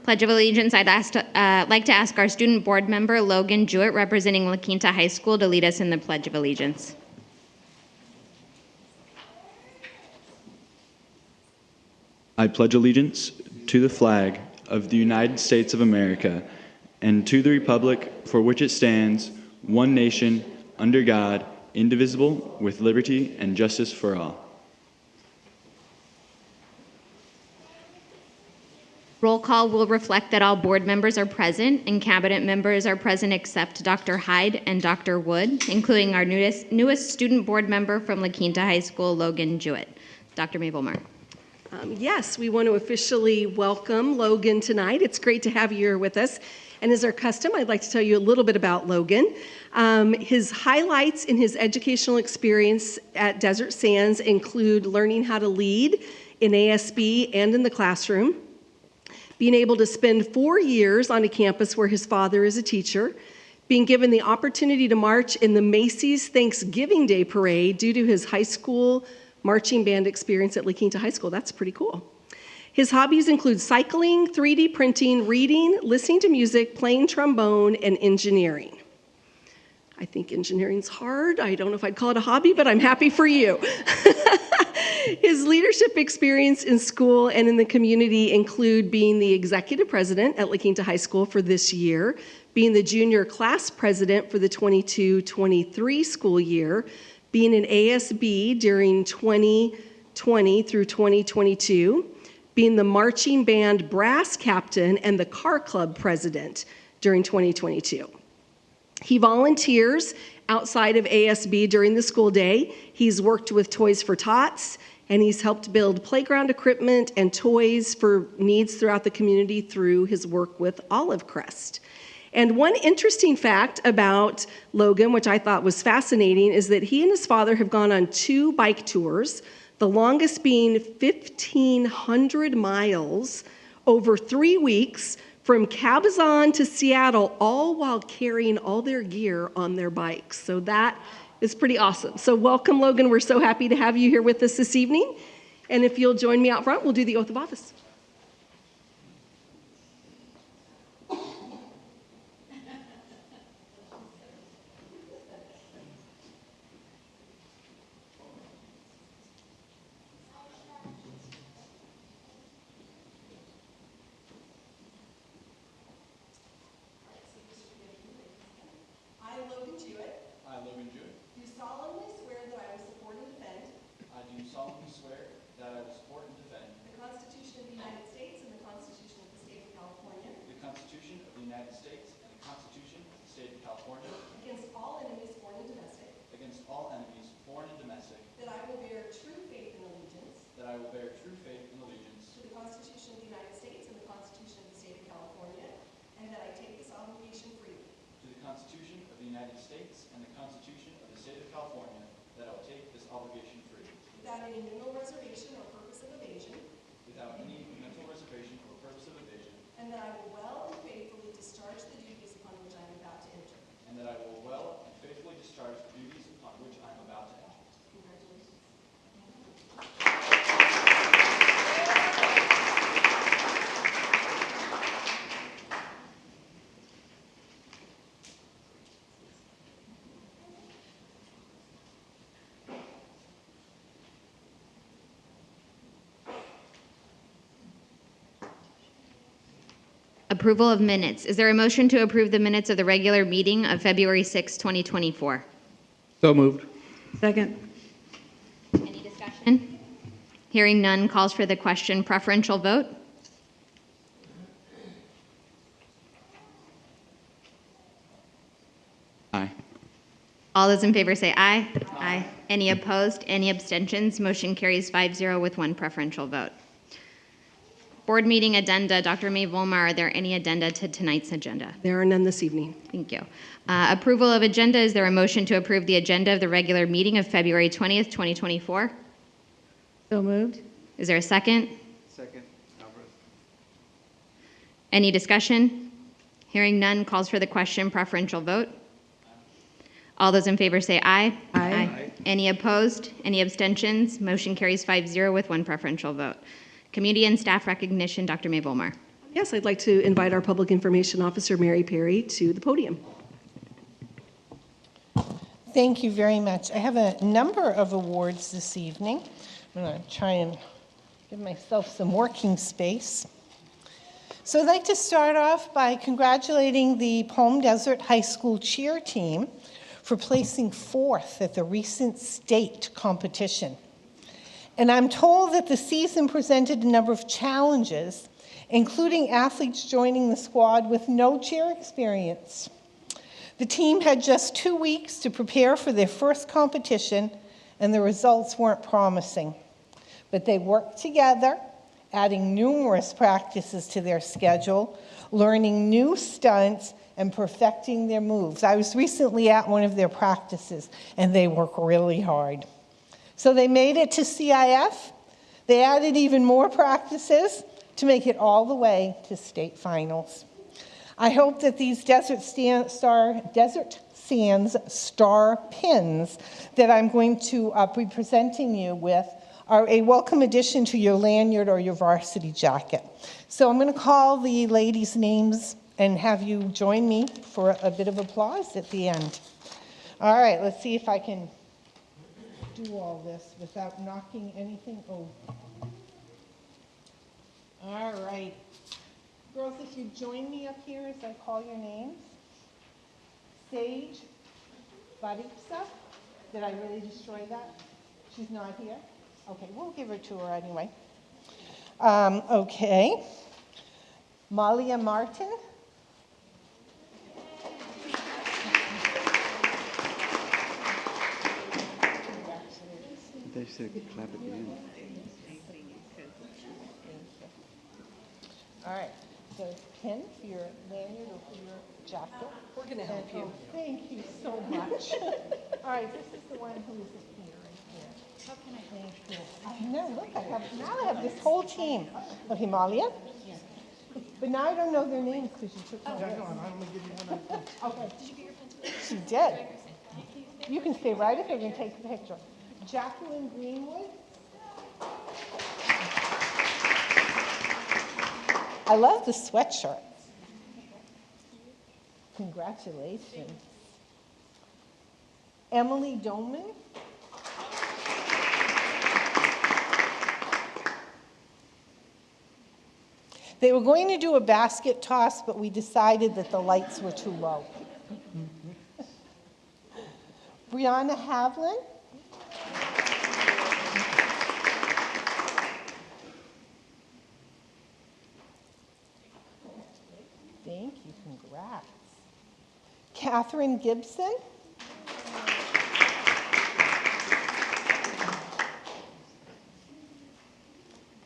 Pledge of Allegiance, I'd like to ask our student board member, Logan Jewett, representing La Quinta High School, to lead us in the Pledge of Allegiance. I pledge allegiance to the flag of the United States of America and to the republic for which it stands, one nation, under God, indivisible, with liberty and justice for all. Roll call will reflect that all board members are present and cabinet members are present except Dr. Hyde and Dr. Wood, including our newest student board member from La Quinta High School, Logan Jewett. Dr. Mabelmar. Yes, we want to officially welcome Logan tonight. It's great to have you here with us. And as our custom, I'd like to tell you a little bit about Logan. His highlights in his educational experience at Desert Sands include learning how to lead in ASB and in the classroom, being able to spend 4 years on a campus where his father is a teacher, being given the opportunity to march in the Macy's Thanksgiving Day Parade due to his high school marching band experience at La Quinta High School. That's pretty cool. His hobbies include cycling, 3D printing, reading, listening to music, playing trombone, and engineering. I think engineering's hard. I don't know if I'd call it a hobby, but I'm happy for you. His leadership experience in school and in the community include being the executive president at La Quinta High School for this year, being the junior class president for the 22-23 school year, being an ASB during 2020 through 2022, being the marching band brass captain and the car club president during 2022. He volunteers outside of ASB during the school day. He's worked with Toys for Tots, and he's helped build playground equipment and toys for needs throughout the community through his work with Olive Crest. And one interesting fact about Logan, which I thought was fascinating, is that he and his father have gone on 2 bike tours, the longest being 1,500 miles over 3 weeks from Cabazon to Seattle, all while carrying all their gear on their bikes. So that is pretty awesome. So welcome, Logan. We're so happy to have you here with us this evening. And if you'll join me out front, we'll do the oath of office. Approval of minutes. Is there a motion to approve the minutes of the regular meeting of February 6, 2024? So moved. Second. Any discussion? Hearing none, calls for the question. Preferential vote? Aye. All those in favor say aye. Aye. Any opposed? Any abstentions? Motion carries 5-0 with 1 preferential vote. Board meeting addenda. Dr. May Volmar, are there any addenda to tonight's agenda? There are none this evening. Thank you. Approval of agenda. Is there a motion to approve the agenda of the regular meeting of February 20th, 2024? So moved. Is there a second? Second. Alvarez. Any discussion? Hearing none, calls for the question. Preferential vote? All those in favor say aye. Aye. Any opposed? Any abstentions? Motion carries 5-0 with 1 preferential vote. Community and staff recognition. Dr. May Volmar. Yes, I'd like to invite our Public Information Officer, Mary Perry, to the podium. Thank you very much. I have a number of awards this evening. I'm going to try and give myself some working space. So I'd like to start off by congratulating the Palm Desert High School cheer team for placing 4th at the recent state competition. And I'm told that the season presented a number of challenges, including athletes joining the squad with no cheer experience. The team had just 2 weeks to prepare for their first competition, and the results weren't promising. But they worked together, adding numerous practices to their schedule, learning new stunts, and perfecting their moves. I was recently at one of their practices, and they work really hard. So they made it to CIF. They added even more practices to make it all the way to state finals. I hope that these Desert Sands Star pins that I'm going to be presenting you with are a welcome addition to your lanyard or your varsity jacket. So I'm going to call the ladies' names and have you join me for a bit of applause at the end. All right, let's see if I can do all this without knocking anything over. All right. Girls, if you join me up here as I call your names. Sage Baripsa. Did I really destroy that? She's not here? Okay, we'll give her to her anyway. Okay. Malia Martin. They said clap at the end. All right. So pin for your lanyard or for your jacket. We're going to help you. Thank you so much. All right, this is the one who isn't here. Right here. How can I thank you? I know. Look, now I have this whole team. Okay, Malia. Yes. But now I don't know their names because you took my list. I'm going to give you one. Okay. Did you get your pencil? She did. You can stay right if you're going to take the picture. Jacqueline Greenwood. I love the sweatshirt. Congratulations. Emily Doman. They were going to do a basket toss, but we decided that the lights were too low. Brianna Havlin. Thank you, congrats. Catherine Gibson.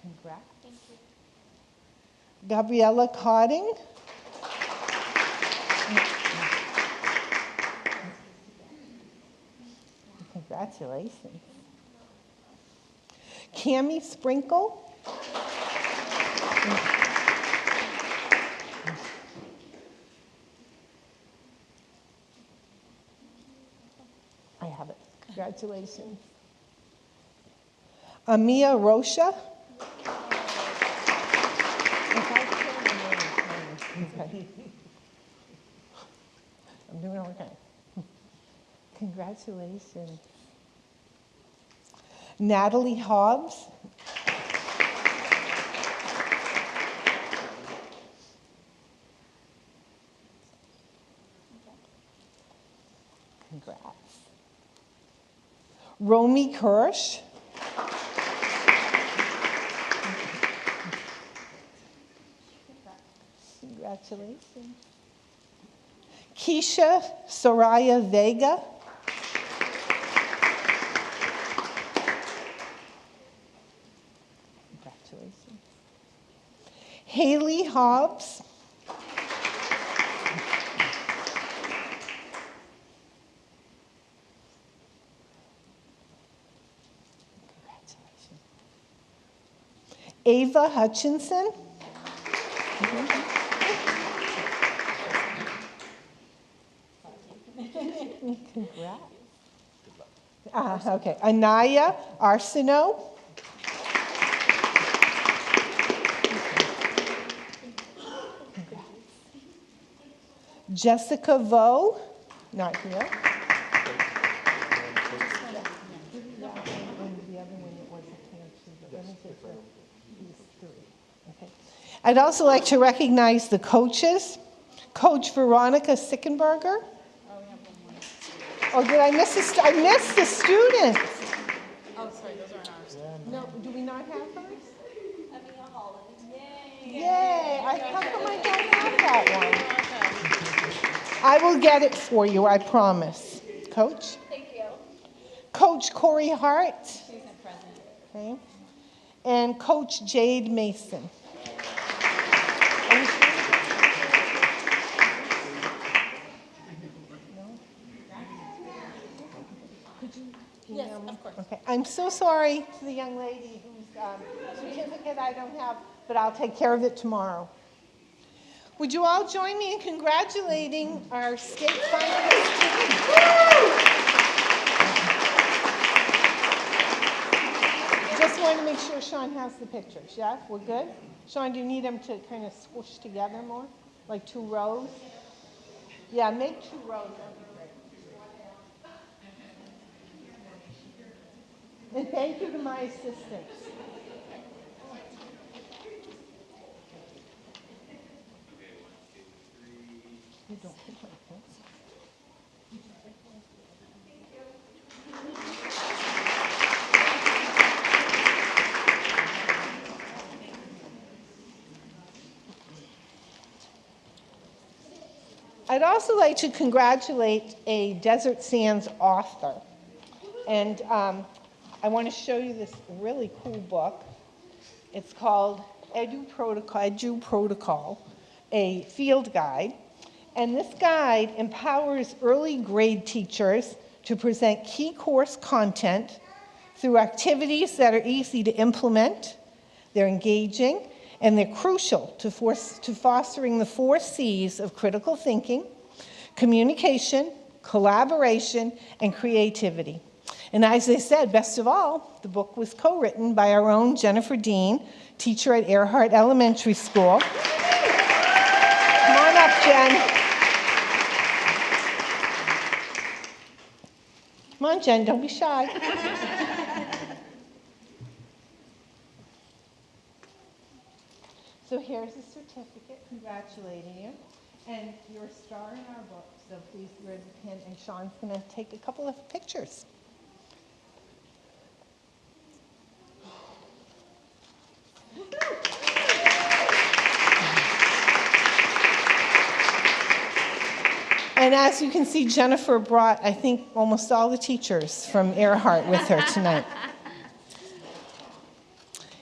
Congrats. Thank you. Gabriella Cotting. Congratulations. Cami Sprinkle. I have it. Congratulations. Amia Rocha. Okay. I'm doing okay. Congratulations. Natalie Hobbs. Congrats. Romy Kirsch. Congratulations. Keisha Soraya Vega. Congratulations. Haley Hobbs. Congratulations. Ava Hutchinson. Congrats. Okay. Anaya Arsenault. Jessica Vo, not here. I'd also like to recognize the coaches. Coach Veronica Sickenberger. Oh, did I miss I missed the students. Oh, sorry, those aren't ours. No, do we not have hers? Yay! How come I don't have that one? I will get it for you, I promise. Coach? Thank you. Coach Corey Hart. She's not present. Okay. And Coach Jade Mason. Are you sure? Yes, of course. Okay, I'm so sorry to the young lady whose certificate I don't have, but I'll take care of it tomorrow. Would you all join me in congratulating our state finalist team? Just want to make sure Sean has the pictures, yeah? We're good? Sean, do you need them to kind of squish together more? Like 2 rows? Yeah, make 2 rows. And thank you to my assistants. You don't pick my points. I'd also like to congratulate a Desert Sands author. And I want to show you this really cool book. It's called Edu Protocol, a field guide. And this guide empowers early grade teachers to present key course content through activities that are easy to implement, they're engaging, and they're crucial to fostering the 4 C's of critical thinking, communication, collaboration, and creativity. And as I said, best of all, the book was co-written by our own Jennifer Dean, teacher at Earhart Elementary School. Come on up, Jen. Come on, Jen, don't be shy. So here's a certificate congratulating you. And you're a star in our book, so please wear the pin. And Sean's going to take a couple of pictures. And as you can see, Jennifer brought, I think, almost all the teachers from Earhart with her tonight.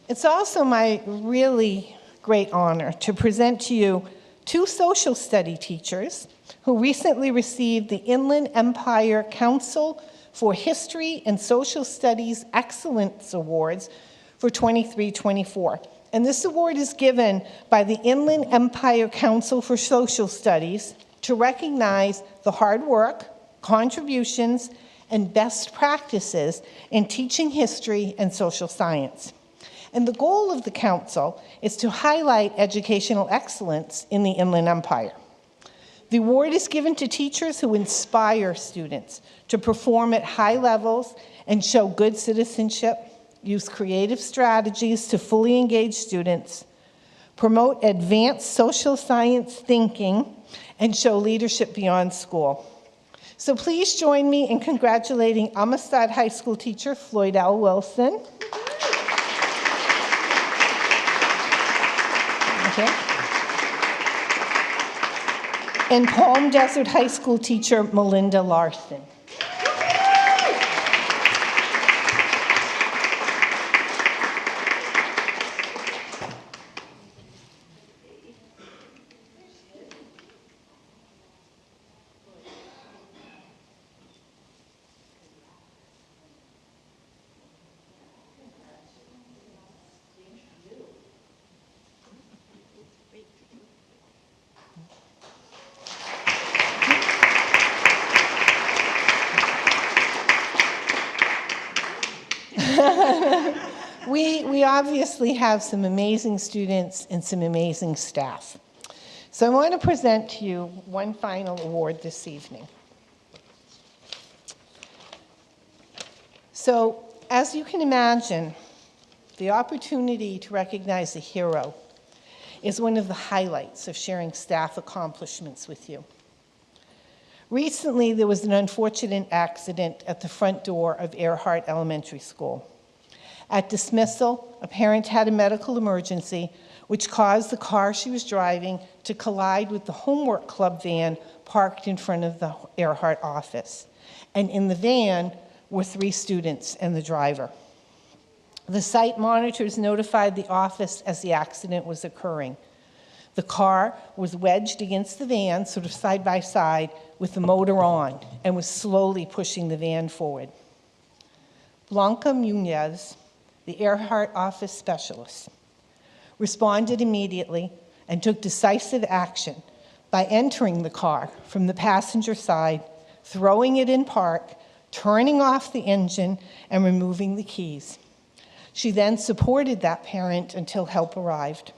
It's also my really great honor to present to you 2 social study teachers who recently received the Inland Empire Council for History and Social Studies Excellence Awards for 23-24. And this award is given by the Inland Empire Council for Social Studies to recognize the hard work, contributions, and best practices in teaching history and social science. And the goal of the council is to highlight educational excellence in the Inland Empire. The award is given to teachers who inspire students to perform at high levels and show good citizenship, use creative strategies to fully engage students, promote advanced social science thinking, and show leadership beyond school. So please join me in congratulating Amistad High School teacher Floyd L. Wilson. Okay. And Palm Desert High School teacher Melinda Larson. We obviously have some amazing students and some amazing staff. So I want to present to you one final award this evening. So, as you can imagine, the opportunity to recognize a hero is one of the highlights of sharing staff accomplishments with you. Recently, there was an unfortunate accident at the front door of Earhart Elementary School. At dismissal, a parent had a medical emergency which caused the car she was driving to collide with the homework club van parked in front of the Earhart office. And in the van were 3 students and the driver. The site monitors notified the office as the accident was occurring. The car was wedged against the van, sort of side by side, with the motor on, and was slowly pushing the van forward. Blanca Munez, the Earhart office specialist, responded immediately and took decisive action by entering the car from the passenger side, throwing it in park, turning off the engine, and removing the keys. She then supported that parent until help arrived.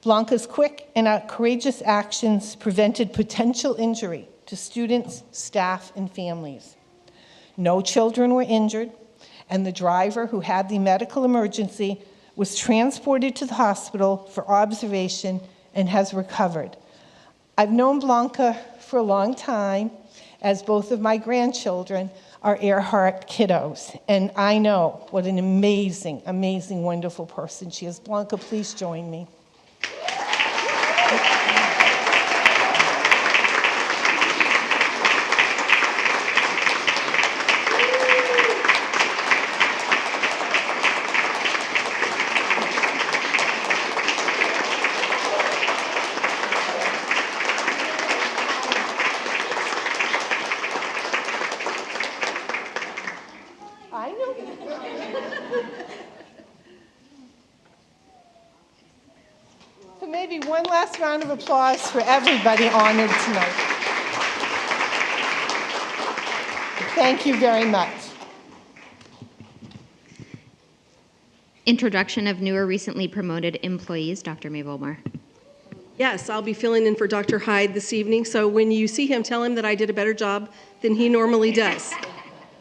Blanca's quick and courageous actions prevented potential injury to students, staff, and families. No children were injured, and the driver, who had the medical emergency, was transported to the hospital for observation and has recovered. I've known Blanca for a long time, as both of my grandchildren are Earhart kiddos, and I know what an amazing, amazing, wonderful person she is. Blanca, please join me. I know. So maybe one last round of applause for everybody honored tonight. Thank you very much. Introduction of new or recently promoted employees, Dr. Mabel Moore. Yes, I'll be filling in for Dr. Hyde this evening, so when you see him, tell him that I did a better job than he normally does.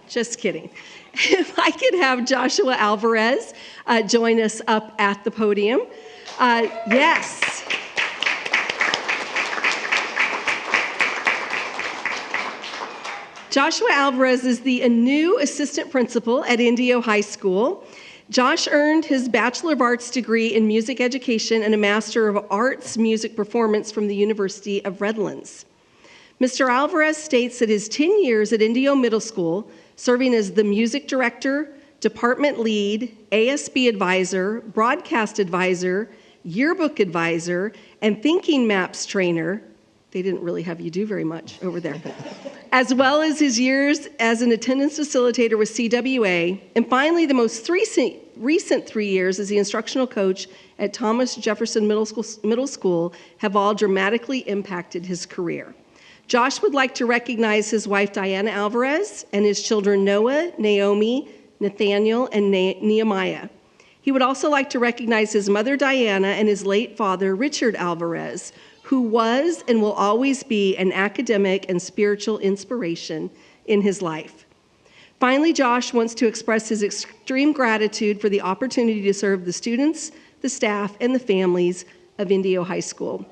Just kidding. If I could have Joshua Alvarez join us up at the podium. Yes. Joshua Alvarez is the new assistant principal at Indio High School. Josh earned his Bachelor of Arts degree in music education and a Master of Arts music performance from the University of Redlands. Mr. Alvarez states that his 10 years at Indio Middle School, serving as the music director, department lead, ASB advisor, broadcast advisor, yearbook advisor, and thinking maps trainer — they didn't really have you do very much over there — as well as his years as an attendance facilitator with CWA, and finally the most recent 3 years as the instructional coach at Thomas Jefferson Middle School have all dramatically impacted his career. Josh would like to recognize his wife Diana Alvarez and his children Noah, Naomi, Nathaniel, and Nehemiah. He would also like to recognize his mother Diana and his late father Richard Alvarez, who was and will always be an academic and spiritual inspiration in his life. Finally, Josh wants to express his extreme gratitude for the opportunity to serve the students, the staff, and the families of Indio High School.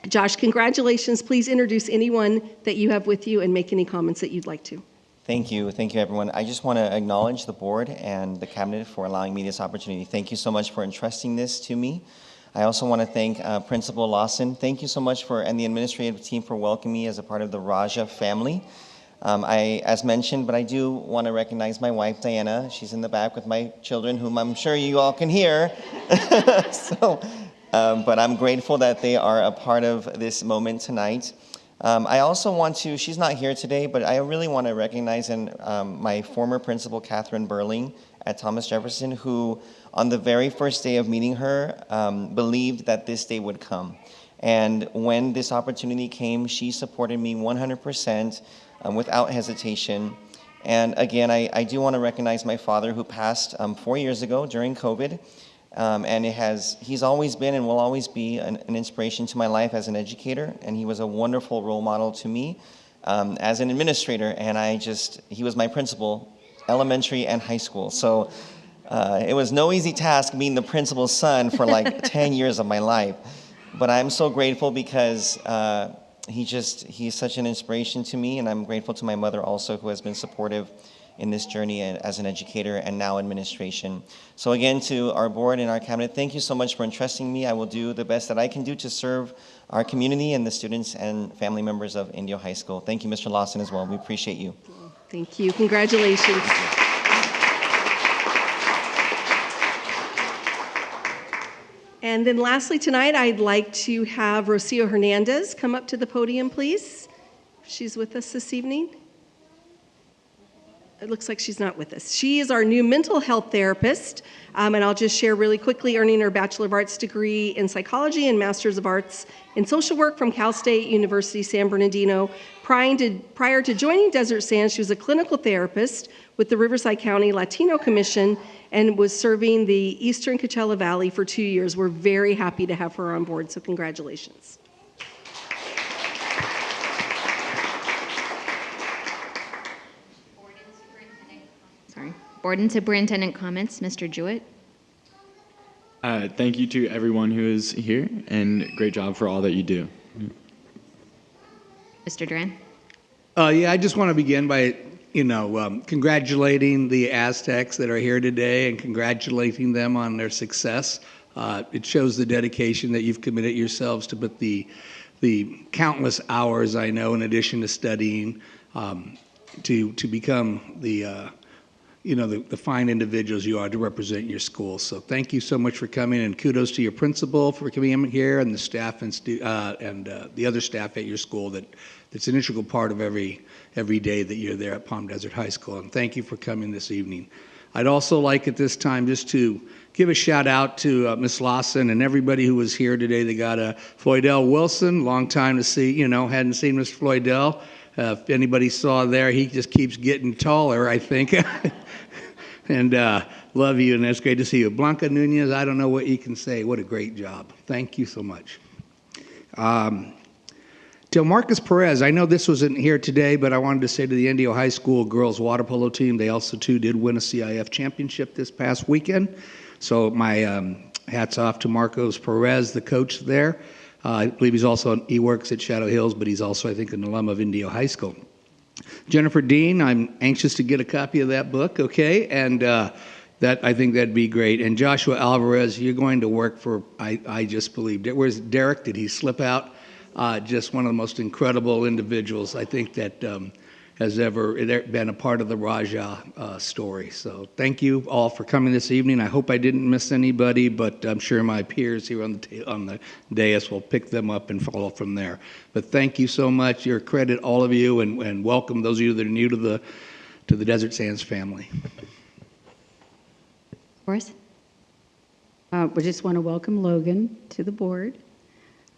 Josh, congratulations. Please introduce anyone that you have with you and make any comments that you'd like to. Thank you, everyone. I just want to acknowledge the board and the cabinet for allowing me this opportunity. Thank you so much for entrusting this to me. I also want to thank Principal Lawson. Thank you so much and the administrative team for welcoming me as a part of the Raja family. As mentioned, but I do want to recognize my wife, Diana. She's in the back with my children, whom I'm sure you all can hear. But I'm grateful that they are a part of this moment tonight. I also want to, she's not here today, but I really want to recognize my former principal, Catherine Burling, at Thomas Jefferson, who on the very first day of meeting her, believed that this day would come. And when this opportunity came, she supported me 100% without hesitation. And again, I do want to recognize my father, who passed 4 years ago during COVID. And he's always been and will always be an inspiration to my life as an educator, and he was a wonderful role model to me as an administrator, and he was my principal, elementary and high school. So it was no easy task being the principal's son for like 10 years of my life. But I'm so grateful because he's such an inspiration to me, and I'm grateful to my mother also, who has been supportive in this journey as an educator and now administration. So again, to our board and our cabinet, thank you so much for entrusting me. I will do the best that I can do to serve our community and the students and family members of Indio High School. Thank you, Mr. Lawson, as well. We appreciate you. Thank you. Congratulations. And then lastly tonight, I'd like to have Rocio Hernandez come up to the podium, please. She's with us this evening. It looks like she's not with us. She is our new mental health therapist, and I'll just share really quickly, earning her Bachelor of Arts degree in psychology and Master's of Arts in social work from Cal State University, San Bernardino. Prior to joining Desert Sands, she was a clinical therapist with the Riverside County Latino Commission and was serving the Eastern Coachella Valley for 2 years. We're very happy to have her on board, so congratulations. Board and Superintendent comments, Mr. Jewett. Thank you to everyone who is here, and great job for all that you do. Mr. Duran. Yeah, I just want to begin by, congratulating the Aztecs that are here today and congratulating them on their success. It shows the dedication that you've committed yourselves to put the countless hours, I know, in addition to studying, to become the fine individuals you are to represent your school. So thank you so much for coming, and kudos to your principal for coming here and the staff and the other staff at your school that's an integral part of every day that you're there at Palm Desert High School. And thank you for coming this evening. I'd also like at this time just to give a shout out to Ms. Lawson and everybody who was here today. They got Floydell Wilson, long time to see, hadn't seen Mr. Floydell. If anybody saw there, he just keeps getting taller, I think. And love you, and it's great to see you. Blanca Nunez, I don't know what you can say. What a great job. Thank you so much. To Marcus Perez, I know this wasn't here today, but I wanted to say to the Indio High School girls water polo team, they also too did win a CIF championship this past weekend. So my hats off to Marcos Perez, the coach there. I believe he works at Shadow Hills, but he's also, I think, an alum of Indio High School. Jennifer Dean, I'm anxious to get a copy of that book, okay? And I think that'd be great. And Joshua Alvarez, you're going to work for, I just believe, where's Derek? Did he slip out? Just one of the most incredible individuals, I think, that has ever been a part of the Raja story. So thank you all for coming this evening. I hope I didn't miss anybody, but I'm sure my peers here on the dais will pick them up and follow from there. But thank you so much. Your credit, all of you, and welcome those of you that are new to the Desert Sands family. Boris? We just want to welcome Logan to the board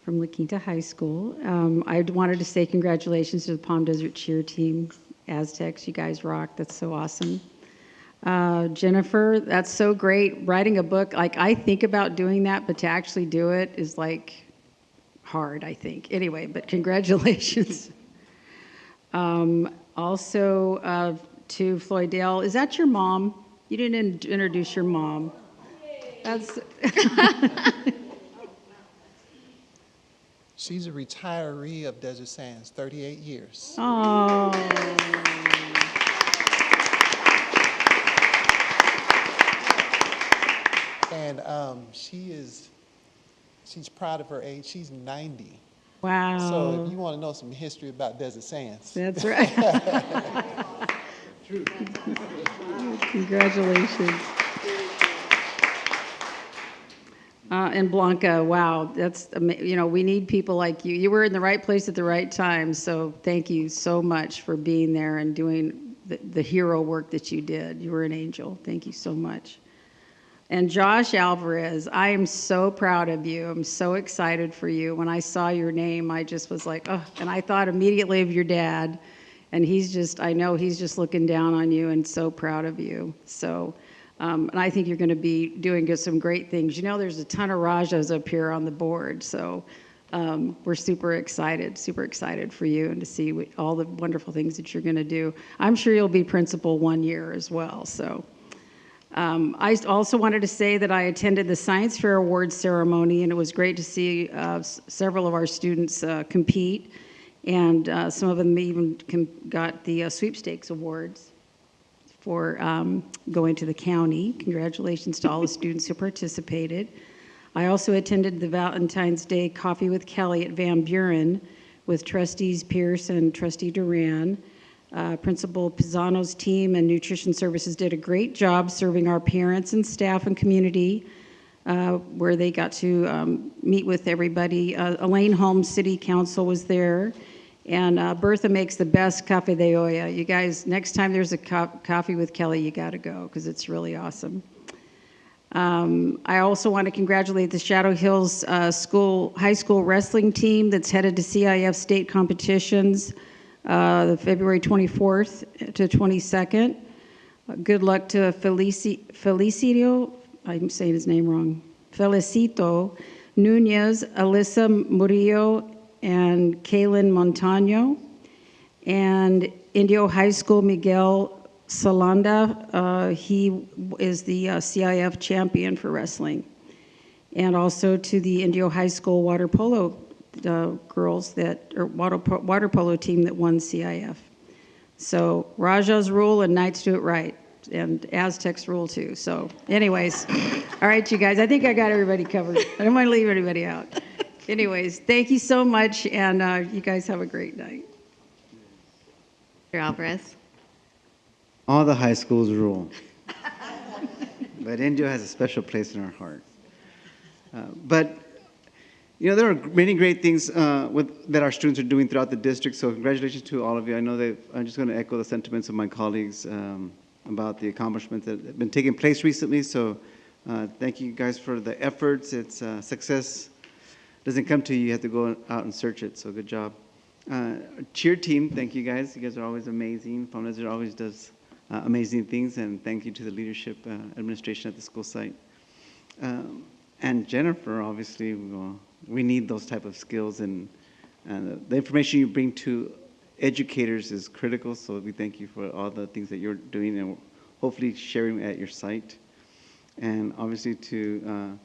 from La Quinta High School. I wanted to say congratulations to the Palm Desert cheer team, Aztecs. You guys rock. That's so awesome. Jennifer, that's so great. Writing a book, I think about doing that, but to actually do it is hard, I think. Anyway, but congratulations. Also to Floydell, is that your mom? You didn't introduce your mom. That's... She's a retiree of Desert Sands, 38 years. Oh. And she's proud of her age. She's 90. Wow. So if you want to know some history about Desert Sands. That's right. Congratulations. And Blanca, wow, that's, we need people like you. You were in the right place at the right time, so thank you so much for being there and doing the hero work that you did. You were an angel. Thank you so much. And Josh Alvarez, I am so proud of you. I'm so excited for you. When I saw your name, I just was like, oh, and I thought immediately of your dad. And I know he's just looking down on you and so proud of you. So And I think you're going to be doing some great things. You know, there's a ton of Rajas up here on the board, so we're super excited for you and to see all the wonderful things that you're going to do. I'm sure you'll be principal 1 year as well. So I also wanted to say that I attended the Science Fair Awards ceremony, and it was great to see several of our students compete, and some of them even got the sweepstakes awards for going to the county. Congratulations to all the students who participated. I also attended the Valentine's Day Coffee with Kelly at Van Buren with Trustees Pierce and Trustee Duran. Principal Pisano's team and Nutrition Services did a great job serving our parents and staff and community, where they got to meet with everybody. Elaine Holmes City Council was there, and Bertha makes the best cafe de olla. You guys, next time there's a coffee with Kelly, you got to go because it's really awesome. I also want to congratulate the Shadow Hills high school wrestling team that's headed to CIF state competitions the February 24th to 22nd. Good luck to Felicito, I'm saying his name wrong, Felicito Nunez, Alyssa Murillo, and Kaylin Montano. And Indio High School, Miguel Salanda, he is the CIF champion for wrestling. And also to the Indio High School water polo girls water polo team that won CIF. So Raja's rule and Knights do it right, and Aztecs rule too. So anyways, all right, you guys, I think I got everybody covered. I don't want to leave anybody out. Anyways, thank you so much, and you guys have a great night. Mr. Alvarez. All the high schools rule. But Indio has a special place in our heart. But you know, there are many great things that our students are doing throughout the district, so congratulations to all of you. I know that I'm just going to echo the sentiments of my colleagues about the accomplishments that have been taking place recently, so thank you guys for the efforts. It's success doesn't come to you, you have to go out and search it, so good job. Cheer team, thank you guys. You guys are always amazing. Fundraiser always does amazing things, and thank you to the leadership administration at the school site. And Jennifer, obviously, we need those type of skills, and the information you bring to educators is critical, so we thank you for all the things that you're doing and hopefully sharing at your site. And obviously to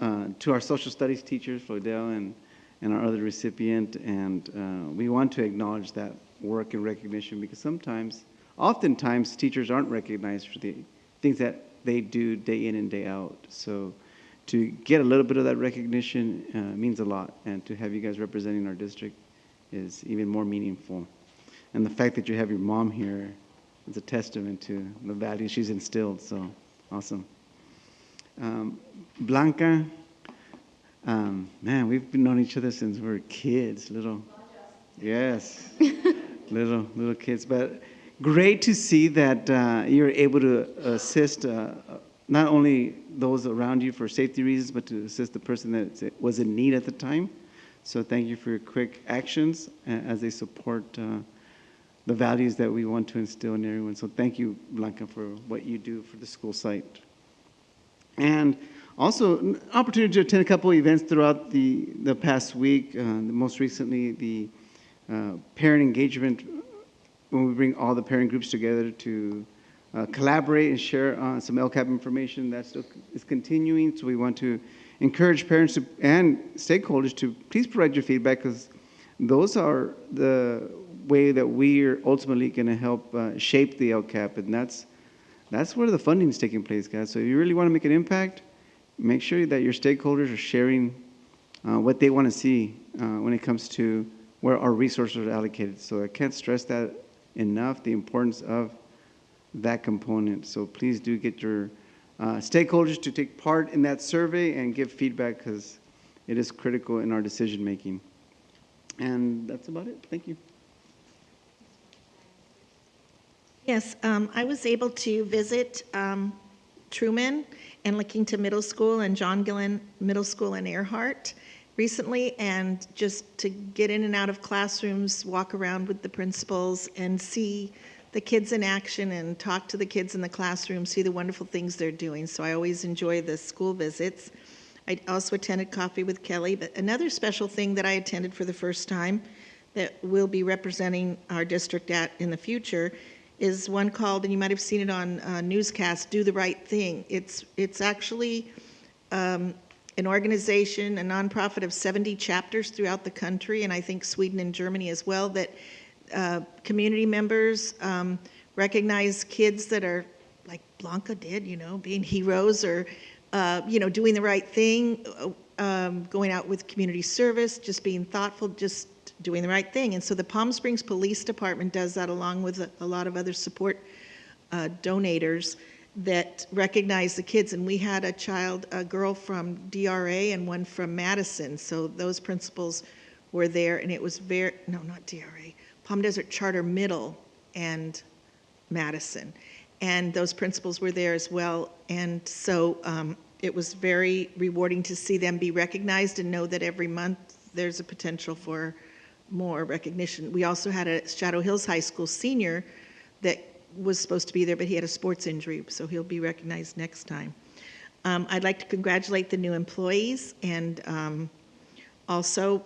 our social studies teachers, Floydell and our other recipient, and we want to acknowledge that work and recognition, because oftentimes teachers aren't recognized for the things that they do day in and day out. So to get a little bit of that recognition means a lot, and to have you guys representing our district is even more meaningful. And the fact that you have your mom here is a testament to the values she's instilled, so awesome. Blanca, man, we've been knowing each other since we were kids, little kids, but great to see that you're able to assist not only those around you for safety reasons, but to assist the person that was in need at the time. So thank you for your quick actions as they support the values that we want to instill in everyone. So thank you, Blanca, for what you do for the school site. And also, an opportunity to attend a couple of events throughout the past week. Most recently, the parent engagement, when we bring all the parent groups together to collaborate and share some LCAP information. That still is continuing, so we want to encourage parents and stakeholders to please provide your feedback, because those are the way that we are ultimately going to help shape the LCAP, and that's where the funding is taking place, guys. So if you really want to make an impact, make sure that your stakeholders are sharing what they want to see when it comes to where our resources are allocated. So I can't stress that enough, the importance of that component. So please do get your stakeholders to take part in that survey and give feedback, because it is critical in our decision making. And that's about it. Thank you. Yes, I was able to visit Truman and La Quinta Middle School and John Gillen Middle School in Earhart recently, and just to get in and out of classrooms, walk around with the principals and see the kids in action and talk to the kids in the classroom, see the wonderful things they're doing. So I always enjoy the school visits. I also attended Coffee with Kelly, but another special thing that I attended for the first time that we'll be representing our district at in the future is one called, and you might have seen it on newscast, Do the Right Thing. It's actually an organization, a nonprofit of 70 chapters throughout the country, and I think Sweden and Germany as well, that community members recognize kids that are, like Blanca did, being heroes or, doing the right thing, going out with community service, just being thoughtful, just doing the right thing. And so the Palm Springs Police Department does that along with a lot of other support donators that recognize the kids. And we had a girl from DRA and one from Madison. So those principals were there, and it was not DRA, Palm Desert Charter Middle and Madison. And those principals were there as well. And so it was very rewarding to see them be recognized and know that every month there's a potential for more recognition. We also had a Shadow Hills High School senior that was supposed to be there, but he had a sports injury, so he'll be recognized next time. I'd like to congratulate the new employees and also,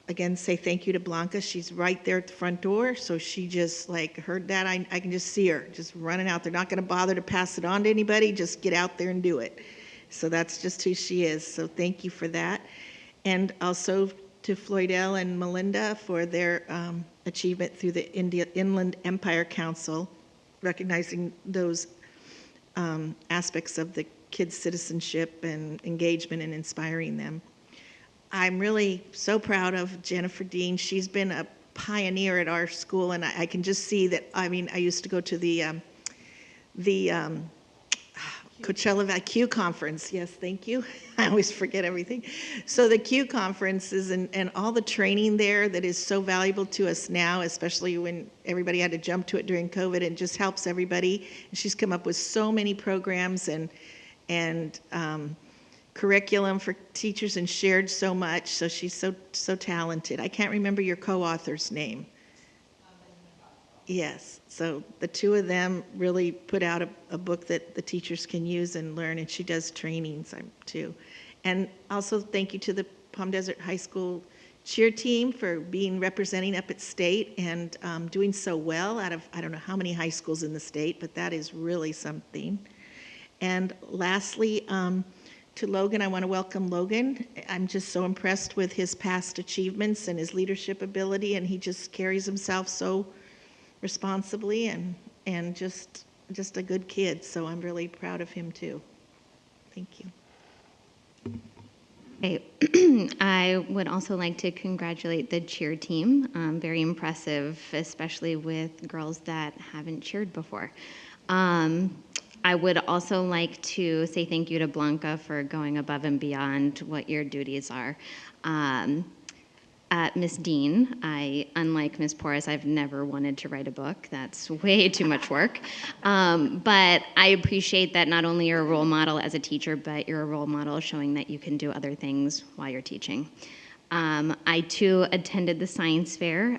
again, say thank you to Blanca. She's right there at the front door, so she just heard that. I can just see her just running out. They're not going to bother to pass it on to anybody. Just get out there and do it. So that's just who she is. So thank you for that. And also to Floydell and Melinda for their achievement through the Inland Empire Council, recognizing those aspects of the kids' citizenship and engagement and inspiring them. I'm really so proud of Jennifer Dean. She's been a pioneer at our school, and I can just see that. I mean, I used to go to the Coachella Q conference. Yes, thank you. I always forget everything. So the Q conferences and all the training there that is so valuable to us now, especially when everybody had to jump to it during COVID, and just helps everybody. And she's come up with so many programs and curriculum for teachers and shared so much. So she's so talented. I can't remember your co-author's name. Yes, so the two of them really put out a book that the teachers can use and learn, and she does trainings too. And also thank you to the Palm Desert High School cheer team for representing up at state and doing so well out of, I don't know how many high schools in the state, but that is really something. And lastly, to Logan, I want to welcome Logan. I'm just so impressed with his past achievements and his leadership ability, and he just carries himself so responsibly and just a good kid. So I'm really proud of him too. Thank you. Okay. I would also like to congratulate the cheer team. Very impressive, especially with girls that haven't cheered before. I would also like to say thank you to Blanca for going above and beyond what your duties are. Miss Dean, unlike Miss Porras, I've never wanted to write a book. That's way too much work. But I appreciate that not only you're a role model as a teacher, but you're a role model showing that you can do other things while you're teaching. I too attended the science fair.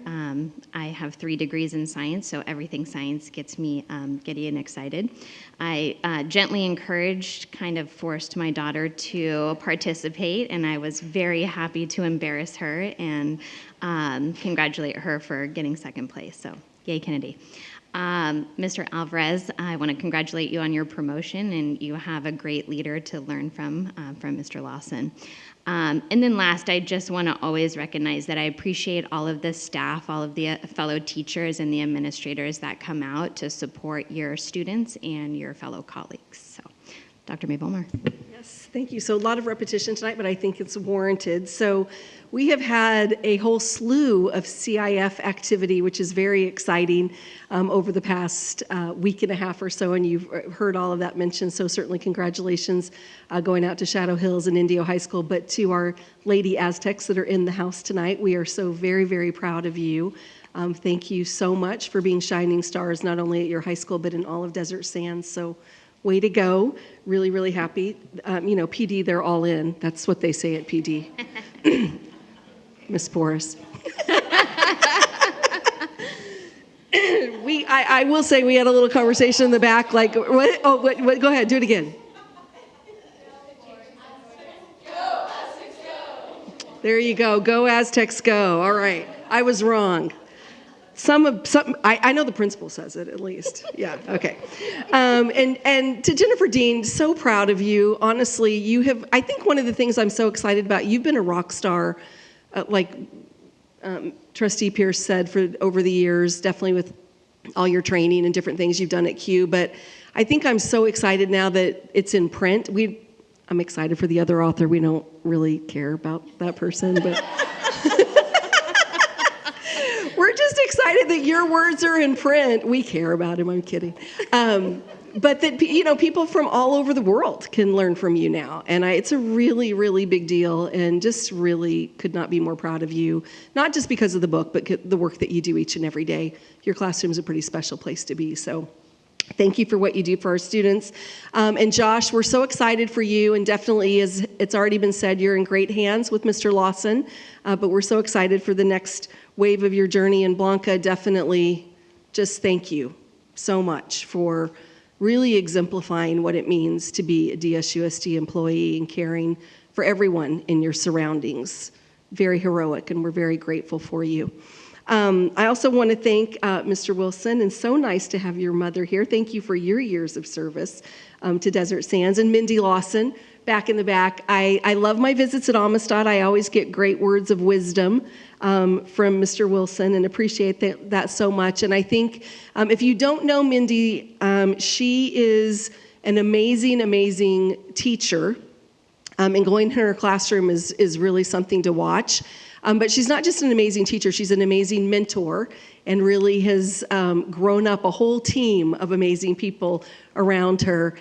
I have 3 degrees in science, so everything science gets me giddy and excited. I gently encouraged, kind of forced my daughter to participate, and I was very happy to embarrass her and congratulate her for getting 2nd place. So, yay, Kennedy. Mr. Alvarez, I want to congratulate you on your promotion, and you have a great leader to learn from Mr. Lawson. And then last, I just want to always recognize that I appreciate all of the staff, all of the fellow teachers and the administrators that come out to support your students and your fellow colleagues. So, Dr. May Volmer. Yes, thank you. So a lot of repetition tonight, but I think it's warranted. So we have had a whole slew of CIF activity, which is very exciting over the past week and a half or so, and you've heard all of that mentioned, so certainly congratulations going out to Shadow Hills and Indio High School, but to our Lady Aztecs that are in the house tonight, we are so very, very proud of you. Thank you so much for being shining stars, not only at your high school, but in all of Desert Sands. So way to go. Really, really happy. PD, they're all in. That's what they say at PD. Miss Porras. I will say we had a little conversation in the back, like, what? Oh, what? Go ahead, do it again. There you go. Go Aztecs, go. All right. I was wrong. I know the principal says it at least. Yeah. Okay. And to Jennifer Dean, so proud of you. Honestly, you have. I think one of the things I'm so excited about. You've been a rock star, like Trustee Pierce said, for over the years. Definitely with all your training and different things you've done at Q. But I think I'm so excited now that it's in print. I'm excited for the other author. We don't really care about that person, but we're just excited that your words are in print. We care about him. I'm kidding. But that, people from all over the world can learn from you now. And it's a really, really big deal, and just really could not be more proud of you, not just because of the book, but the work that you do each and every day. Your classroom is a pretty special place to be. So thank you for what you do for our students. And Josh, we're so excited for you, and definitely, as it's already been said, you're in great hands with Mr. Lawson, but we're so excited for the next wave of your journey. And Blanca, definitely just thank you so much for really exemplifying what it means to be a DSUSD employee and caring for everyone in your surroundings. Very heroic, and we're very grateful for you. I also want to thank Mr. Wilson, and so nice to have your mother here. Thank you for your years of service to Desert Sands. And Mindy Lawson, back in the back. I love my visits at Amistad. I always get great words of wisdom from Mr. Wilson, and appreciate that so much. And I think if you don't know Mindy, she is an amazing, amazing teacher. And going to her classroom is really something to watch. But she's not just an amazing teacher, she's an amazing mentor, and really has grown up a whole team of amazing people around her.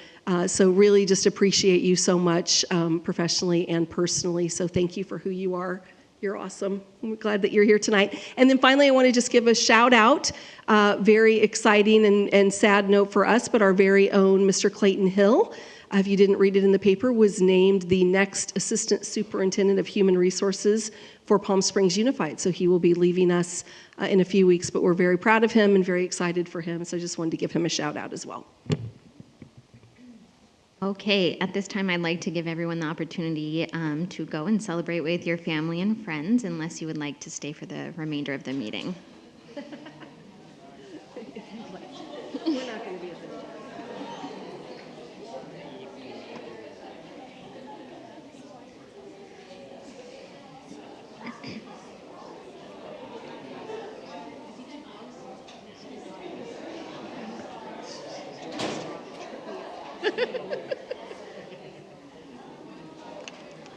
So really just appreciate you so much professionally and personally. So thank you for who you are. You're awesome. I'm glad that you're here tonight. And then finally, I want to just give a shout out, very exciting and sad note for us, but our very own Mr. Clayton Hill, if you didn't read it in the paper, was named the next Assistant Superintendent of Human Resources for Palm Springs Unified. So he will be leaving us in a few weeks, but we're very proud of him and very excited for him. So I just wanted to give him a shout out as well. Okay, at this time, I'd like to give everyone the opportunity to go and celebrate with your family and friends, unless you would like to stay for the remainder of the meeting. We're not going to be at the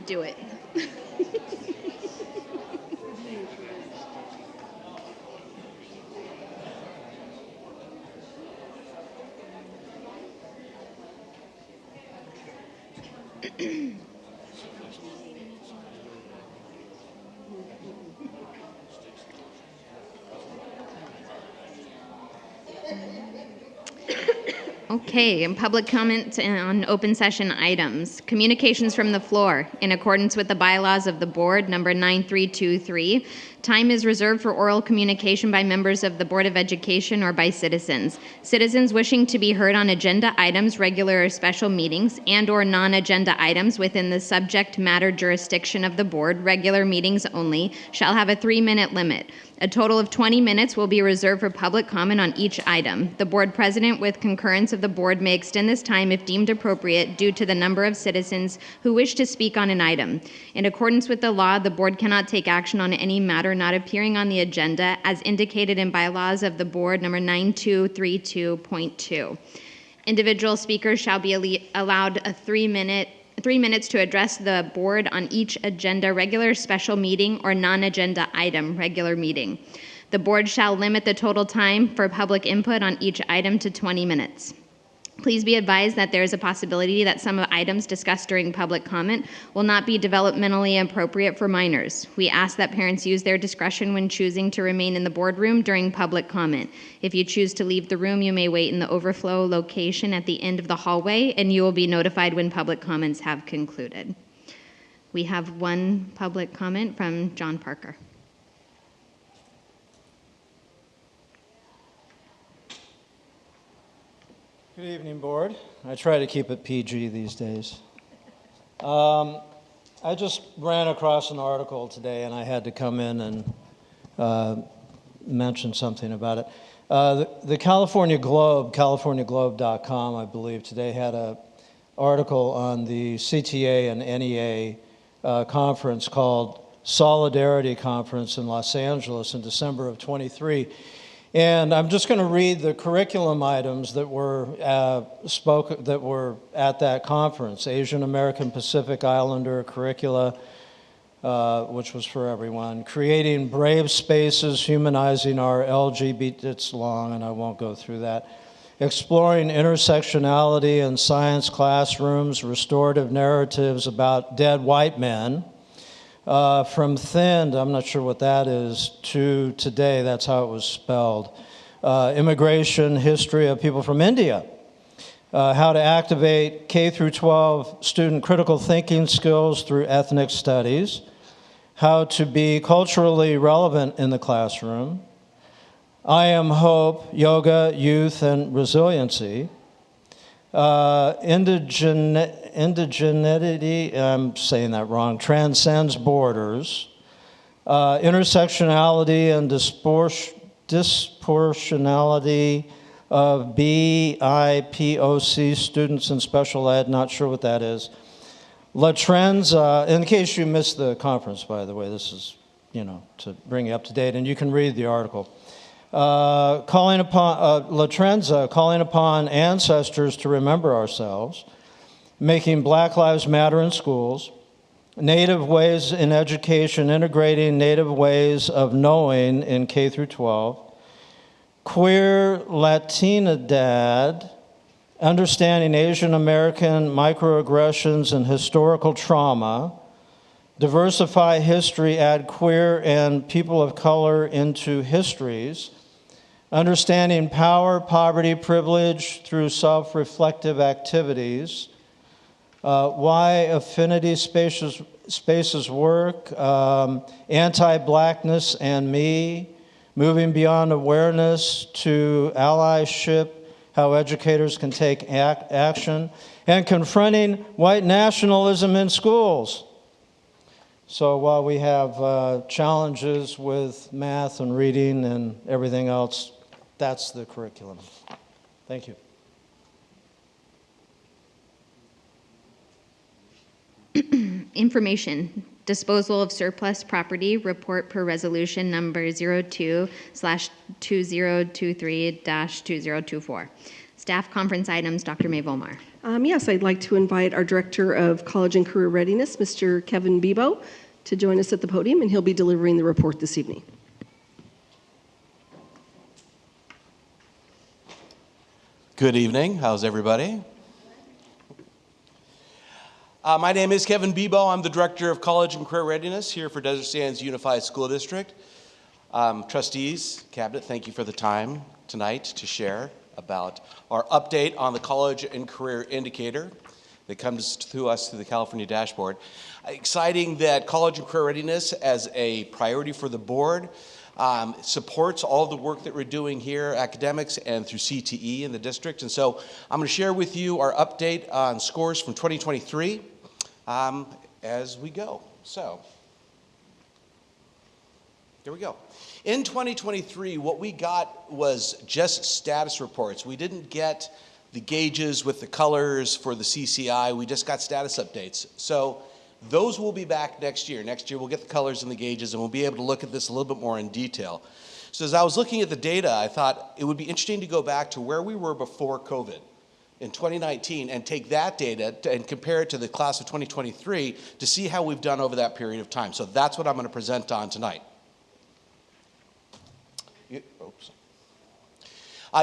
Do it. Okay, and public comment on open session items. Communications from the floor. In accordance with the bylaws of the board, number 9323, time is reserved for oral communication by members of the Board of Education or by citizens. Citizens wishing to be heard on agenda items, regular or special meetings, and/or non-agenda items within the subject matter jurisdiction of the board, regular meetings only, shall have a 3-minute limit. A total of 20 minutes will be reserved for public comment on each item. The board president, with concurrence of the board, may extend this time if deemed appropriate due to the number of citizens who wish to speak on an item. In accordance with the law, the board cannot take action on any matter not appearing on the agenda as indicated in bylaws of the board number 9232.2. Individual speakers shall be allowed a 3 minutes to address the board on each agenda, regular, special meeting, or non-agenda item, regular meeting. The board shall limit the total time for public input on each item to 20 minutes. Please be advised that there is a possibility that some of the items discussed during public comment will not be developmentally appropriate for minors. We ask that parents use their discretion when choosing to remain in the boardroom during public comment. If you choose to leave the room, you may wait in the overflow location at the end of the hallway, and you will be notified when public comments have concluded. We have one public comment from John Parker. Good evening, Board. I try to keep it PG these days. I just ran across an article today, and I had to come in and mention something about it. The California Globe, californiaglobe.com, I believe, today had an article on the CTA and NEA conference called Solidarity Conference in Los Angeles in December of 23. And I'm just going to read the curriculum items that were at that conference. Asian American Pacific Islander curricula, which was for everyone. Creating brave spaces, humanizing our LGBT, it's long and I won't go through that. Exploring intersectionality in science classrooms, restorative narratives about dead white men. From thinned, I'm not sure what that is, to today, that's how it was spelled. Immigration, history of people from India. How to activate K through 12 student critical thinking skills through ethnic studies. How to be culturally relevant in the classroom. I am hope, yoga, youth, and resiliency. Indigeneity, I'm saying that wrong, transcends borders. Intersectionality and disproportionality of BIPOC students in special ed, not sure what that is. La Trends, in case you missed the conference, by the way, this is, to bring you up to date, and you can read the article. La Trenza, calling upon ancestors to remember ourselves, making Black Lives Matter in schools, Native ways in education, integrating Native ways of knowing in K through 12, queer Latinidad, understanding Asian American microaggressions and historical trauma, diversify history, add queer and people of color into histories, understanding power, poverty, privilege through self-reflective activities, why affinity spaces work, anti-blackness and me, moving beyond awareness to allyship, how educators can take action, and confronting white nationalism in schools. So while we have challenges with math and reading and everything else, that's the curriculum. Thank you. Information. Disposal of surplus property report per resolution number 02/2023-2024. Staff conference items, Dr. May Volmar. Yes, I'd like to invite our Director of College and Career Readiness, Mr. Kevin Bebo, to join us at the podium, and he'll be delivering the report this evening. Good evening. How's everybody? My name is Kevin Bebo. I'm the Director of College and Career Readiness here for Desert Sands Unified School District. Trustees, Cabinet, thank you for the time tonight to share about our update on the College and Career Indicator that comes to us through the California dashboard. Exciting that College and Career Readiness as a priority for the board supports all the work that we're doing here, academics and through CTE in the district. And so I'm going to share with you our update on scores from 2023 as we go. So here we go. In 2023, what we got was just status reports. We didn't get the gauges with the colors for the CCI. We just got status updates. So those will be back next year. Next year, we'll get the colors and the gauges, and we'll be able to look at this a little bit more in detail. So as I was looking at the data, I thought it would be interesting to go back to where we were before COVID in 2019 and take that data and compare it to the class of 2023 to see how we've done over that period of time. So that's what I'm going to present on tonight.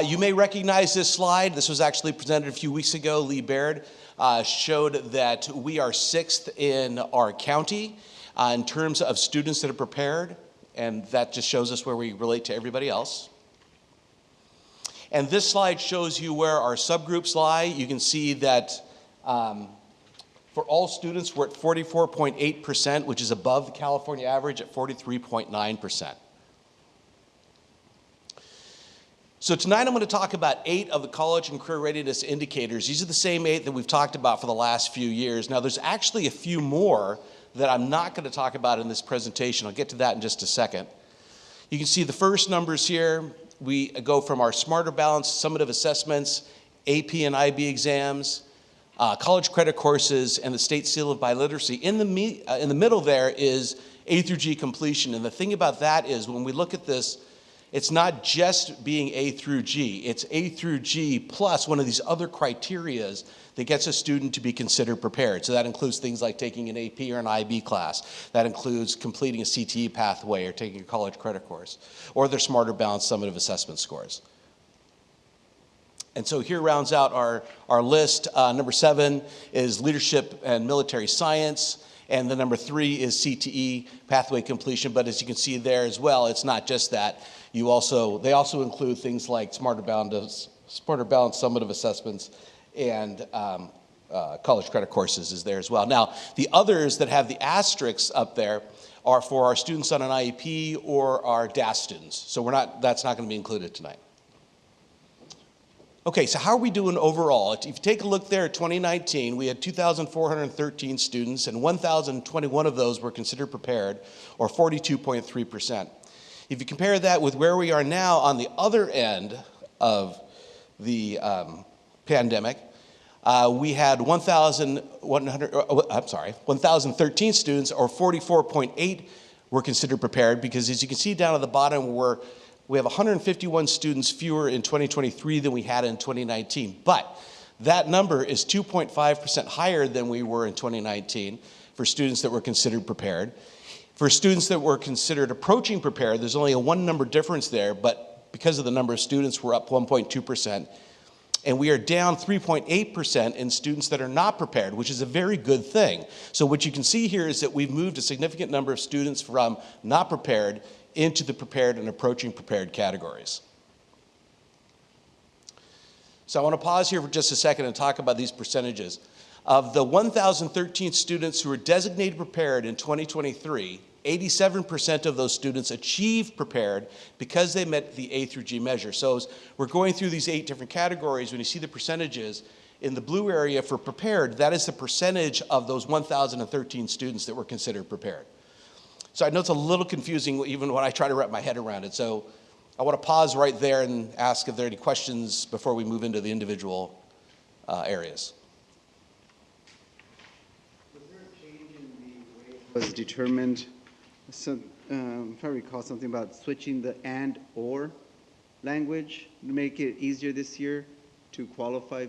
You may recognize this slide. This was actually presented a few weeks ago. Lee Baird showed that we are 6th in our county in terms of students that are prepared, and that just shows us where we relate to everybody else. And this slide shows you where our subgroups lie. You can see that for all students, we're at 44.8%, which is above the California average at 43.9%. So tonight I'm going to talk about 8 of the college and career readiness indicators. These are the same 8 that we've talked about for the last few years. Now there's actually a few more that I'm not going to talk about in this presentation. I'll get to that in just a second. You can see the first numbers here. We go from our Smarter Balanced summative assessments, AP and IB exams, college credit courses, and the State Seal of Biliteracy. In the middle there is A through G completion. And the thing about that is when we look at this, it's not just being A through G. It's A through G plus one of these other criterias that gets a student to be considered prepared. So that includes things like taking an AP or an IB class. That includes completing a CTE pathway or taking a college credit course, or their Smarter Balanced summative assessment scores. And so here rounds out our list. Number 7 is leadership and military science. And the number 3 is CTE pathway completion. But as you can see there as well, it's not just that. They also include things like Smarter Balanced summative assessments and college credit courses is there as well. Now, the others that have the asterisks up there are for our students on an IEP or our DAS students. So that's not going to be included tonight. Okay, so how are we doing overall? If you take a look there at 2019, we had 2,413 students, and 1,021 of those were considered prepared, or 42.3%. If you compare that with where we are now on the other end of the pandemic, we had 1,013 students, or 44.8 were considered prepared, because as you can see down at the bottom, we have 151 students fewer in 2023 than we had in 2019. But that number is 2.5% higher than we were in 2019 for students that were considered prepared. For students that were considered approaching prepared, there's only a 1 number difference there, but because of the number of students, we're up 1.2%. And we are down 3.8% in students that are not prepared, which is a very good thing. So what you can see here is that we've moved a significant number of students from not prepared into the prepared and approaching prepared categories. So I want to pause here for just a second and talk about these percentages. Of the 1,013 students who were designated prepared in 2023, 87% of those students achieved prepared because they met the A through G measure. So as we're going through these 8 different categories, when you see the percentages, in the blue area for prepared, that is the percentage of those 1,013 students that were considered prepared. So I know it's a little confusing even when I try to wrap my head around it. So I want to pause right there and ask if there are any questions before we move into the individual areas. Was there a change in the way it was determined? So, if I recall something about switching the and or language to make it easier this year to qualify?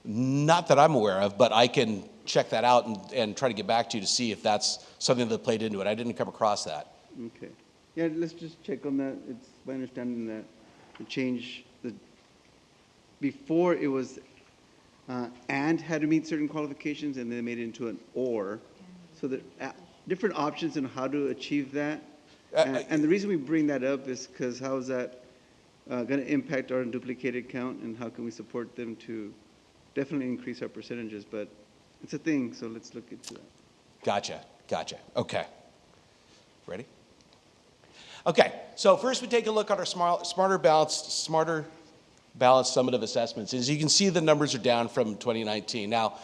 Not that I'm aware of, but I can check that out and try to get back to you to see if that's something that played into it. I didn't come across that. Okay. Yeah, let's just check on that. It's my understanding that the change, before it was and had to meet certain qualifications, and then they made it into an or. So there are different options on how to achieve that. And the reason we bring that up is because how is that going to impact our duplicated count, and how can we support them to definitely increase our percentages? But it's a thing, so let's look into that. Gotcha. Okay. Ready? Okay, so first we take a look at our Smarter Balanced summative assessments. As you can see, the numbers are down from 2019. Now,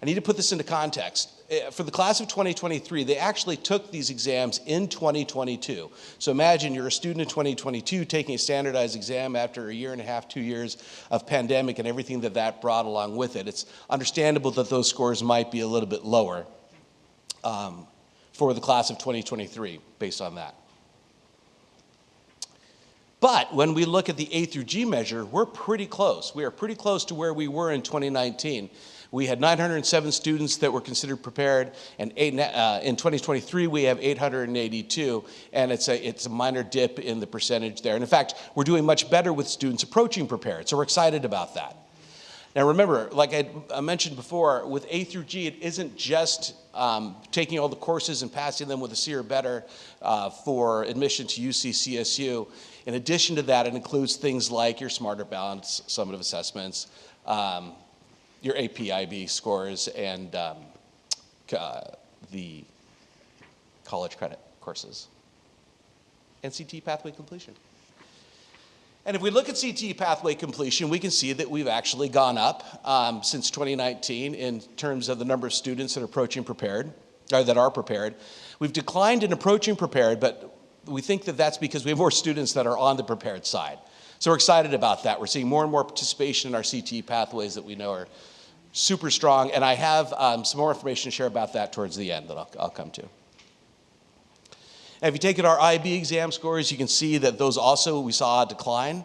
I need to put this into context. For the class of 2023, they actually took these exams in 2022. So imagine you're a student in 2022 taking a standardized exam after a year and a half, 2 years of pandemic and everything that brought along with it. It's understandable that those scores might be a little bit lower for the class of 2023 based on that. But when we look at the A through G measure, we're pretty close. We are pretty close to where we were in 2019. We had 907 students that were considered prepared, and in 2023 we have 882, and it's a minor dip in the percentage there. And in fact, we're doing much better with students approaching prepared, so we're excited about that. Now remember, like I mentioned before, with A through G, it isn't just taking all the courses and passing them with a C or better for admission to UC CSU. In addition to that, it includes things like your Smarter Balanced summative assessments, your AP/IB scores, and the college credit courses, and CTE pathway completion. And if we look at CTE pathway completion, we can see that we've actually gone up since 2019 in terms of the number of students that are approaching prepared, or that are prepared. We've declined in approaching prepared, but we think that that's because we have more students that are on the prepared side. So we're excited about that. We're seeing more and more participation in our CTE pathways that we know are super strong, and I have some more information to share about that towards the end that I'll come to. And if you take our IB exam scores, you can see that those also, we saw a decline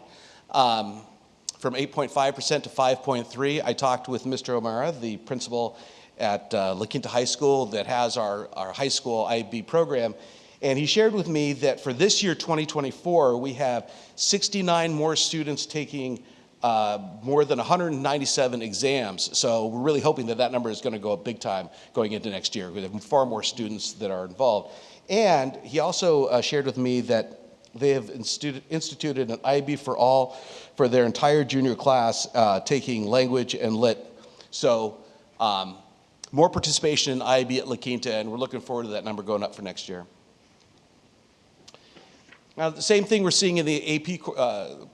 from 8.5% to 5.3. I talked with Mr. O'Mara, the principal at La Quinta High School that has our high school IB program, and he shared with me that for this year, 2024, we have 69 more students taking more than 197 exams. So we're really hoping that that number is going to go up big time going into next year. We have far more students that are involved. And he also shared with me that they have instituted an IB for all for their entire junior class, taking language and lit. So more participation in IB at La Quinta, and we're looking forward to that number going up for next year. Now, the same thing we're seeing in the AP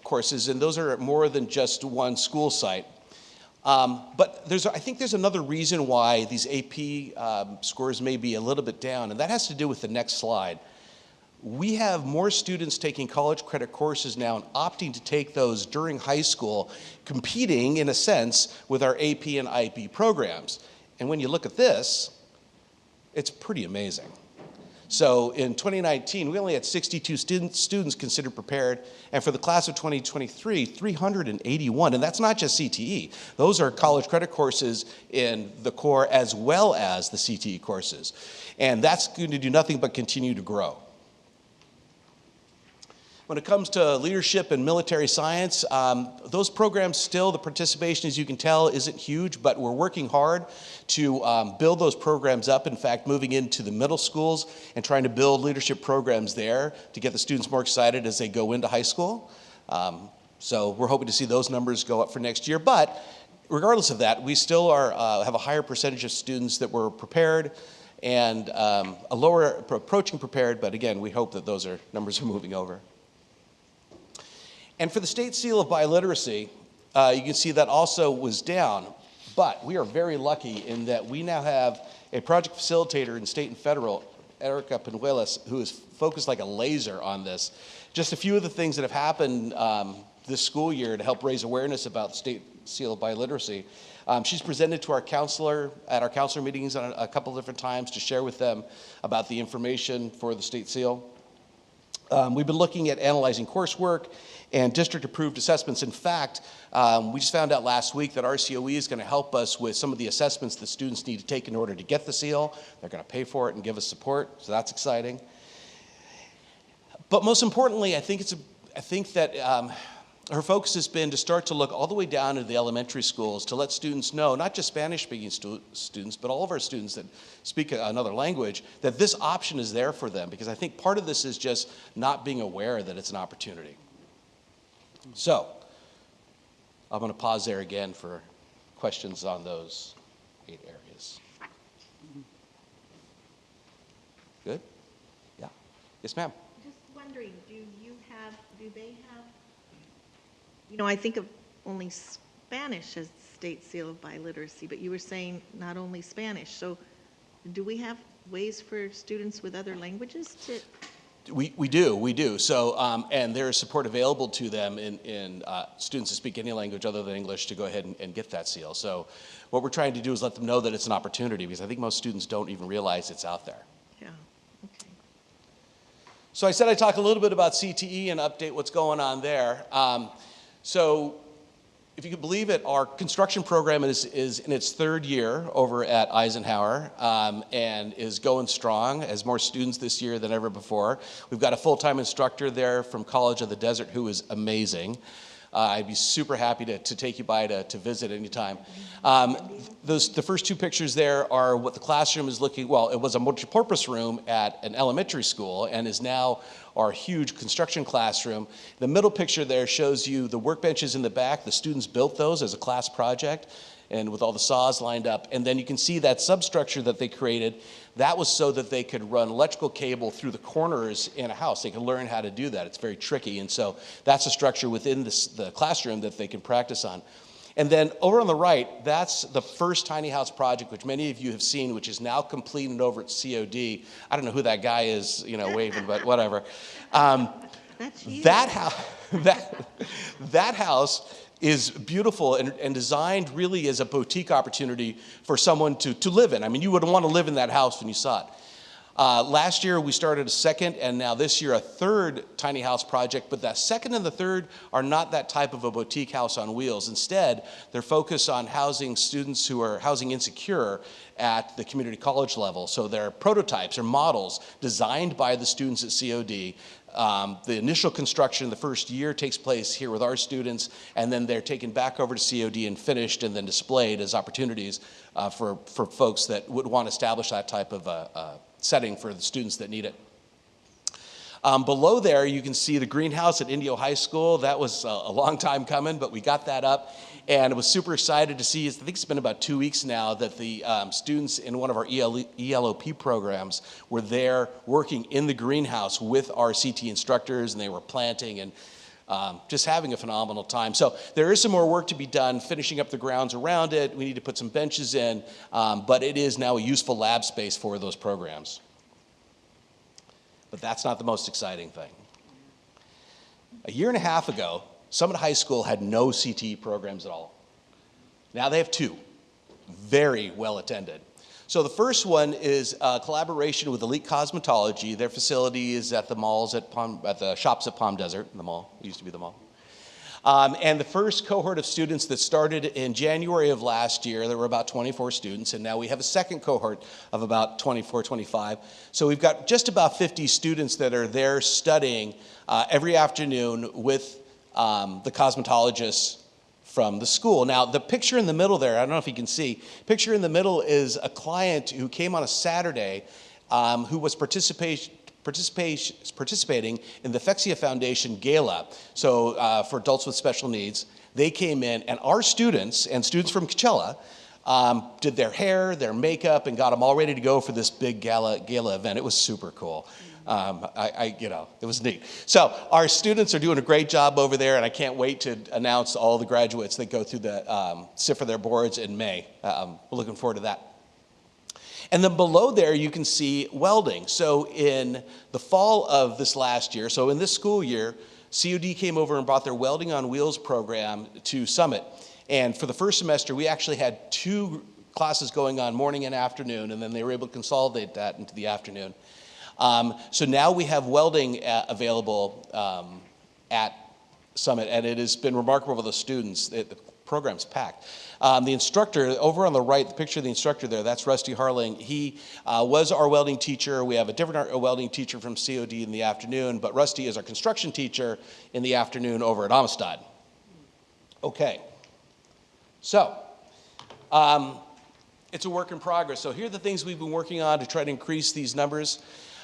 courses, and those are more than just one school site. But I think there's another reason why these AP scores may be a little bit down, and that has to do with the next slide. We have more students taking college credit courses now and opting to take those during high school, competing, in a sense, with our AP and IB programs. And when you look at this, it's pretty amazing. So in 2019, we only had 62 students considered prepared, and for the class of 2023, 381, and that's not just CTE. Those are college credit courses in the core as well as the CTE courses. And that's going to do nothing but continue to grow. When it comes to leadership and military science, those programs still, the participation, as you can tell, isn't huge, but we're working hard to build those programs up. In fact, moving into the middle schools and trying to build leadership programs there to get the students more excited as they go into high school. So we're hoping to see those numbers go up for next year. But regardless of that, we still have a higher percentage of students that were prepared and a lower approaching prepared, but again, we hope that those numbers are moving over. And for the state seal of biliteracy, you can see that also was down, but we are very lucky in that we now have a project facilitator in state and federal, Erica Penuelas, who is focused like a laser on this. Just a few of the things that have happened this school year to help raise awareness about the state seal of biliteracy. She's presented to our counselor at our counselor meetings on a couple of different times to share with them about the information for the state seal. We've been looking at analyzing coursework and district-approved assessments. In fact, we just found out last week that RCOE is going to help us with some of the assessments that students need to take in order to get the seal. They're going to pay for it and give us support, so that's exciting. But most importantly, I think that her focus has been to start to look all the way down into the elementary schools to let students know, not just Spanish-speaking students, but all of our students that speak another language, that this option is there for them, because I think part of this is just not being aware that it's an opportunity. So, I'm going to pause there again for questions on those 8 areas. Good? Yeah. Yes, ma'am. Just wondering, do they have, I think of only Spanish as state seal of biliteracy, but you were saying not only Spanish. So do we have ways for students with other languages to? We do. So, and there is support available to them in students who speak any language other than English to go ahead and get that seal. So what we're trying to do is let them know that it's an opportunity, because I think most students don't even realize it's out there. Yeah, okay. So I said I'd talk a little bit about CTE and update what's going on there. So if you could believe it, our construction program is in its 3rd year over at Eisenhower and is going strong, as more students this year than ever before. We've got a full-time instructor there from College of the Desert who is amazing. I'd be super happy to take you by to visit anytime. The first 2 pictures there are what the classroom is looking, well, it was a multipurpose room at an elementary school and is now our huge construction classroom. The middle picture there shows you the workbenches in the back. The students built those as a class project. and with all the saws lined up. And then you can see that substructure that they created. That was so that they could run electrical cable through the corners in a house. They could learn how to do that. It's very tricky. And so that's a structure within the classroom that they can practice on. And then over on the right, that's the first tiny house project, which many of you have seen, which is now completed over at COD. I don't know who that guy is, waving, but whatever. That's you. That house is beautiful and designed really as a boutique opportunity for someone to live in. I mean, you would want to live in that house when you saw it. Last year, we started a second, and now this year, a third tiny house project, but that second and the third are not that type of a boutique house on wheels. Instead, they're focused on housing students who are housing insecure at the community college level. So they're prototypes or models designed by the students at COD. The initial construction the first year takes place here with our students, and then they're taken back over to COD and finished and then displayed as opportunities for folks that would want to establish that type of setting for the students that need it. Below there, you can see the greenhouse at Indio High School. That was a long time coming, but we got that up. And I was super excited to see, I think it's been about 2 weeks now, that the students in one of our ELOP programs were there working in the greenhouse with our CT instructors, and they were planting and just having a phenomenal time. So there is some more work to be done, finishing up the grounds around it. We need to put some benches in, but it is now a useful lab space for those programs. But that's not the most exciting thing. A year and a half ago, Summit High School had no CTE programs at all. Now they have two, very well attended. So the first one is a collaboration with Elite Cosmetology. Their facility is at the malls at the shops at Palm Desert, the mall. It used to be the mall. And the first cohort of students that started in January of last year, there were about 24 students, and now we have a second cohort of about 24, 25. So we've got just about 50 students that are there studying every afternoon with the cosmetologists from the school. Now, the picture in the middle there, I don't know if you can see, picture in the middle is a client who came on a Saturday who was participating in the Fexia Foundation Gala. So for adults with special needs, they came in, and our students and students from Coachella did their hair, their makeup, and got them all ready to go for this big gala event. It was super cool. It was neat. So our students are doing a great job over there, and I can't wait to announce all the graduates that go through the sit for their boards in May. We're looking forward to that. And then below there, you can see welding. So in the fall of this last year, so in this school year, COD came over and brought their Welding on Wheels program to Summit. And for the first semester, we actually had 2 classes going on, morning and afternoon, and then they were able to consolidate that into the afternoon. So now we have welding available at Summit, and it has been remarkable for the students. The program's packed. The instructor, over on the right, the picture of the instructor there, that's Rusty Harling. He was our welding teacher. We have a different welding teacher from COD in the afternoon, but Rusty is our construction teacher in the afternoon over at Amistad. Okay. So, it's a work in progress. So here are the things we've been working on to try to increase these numbers.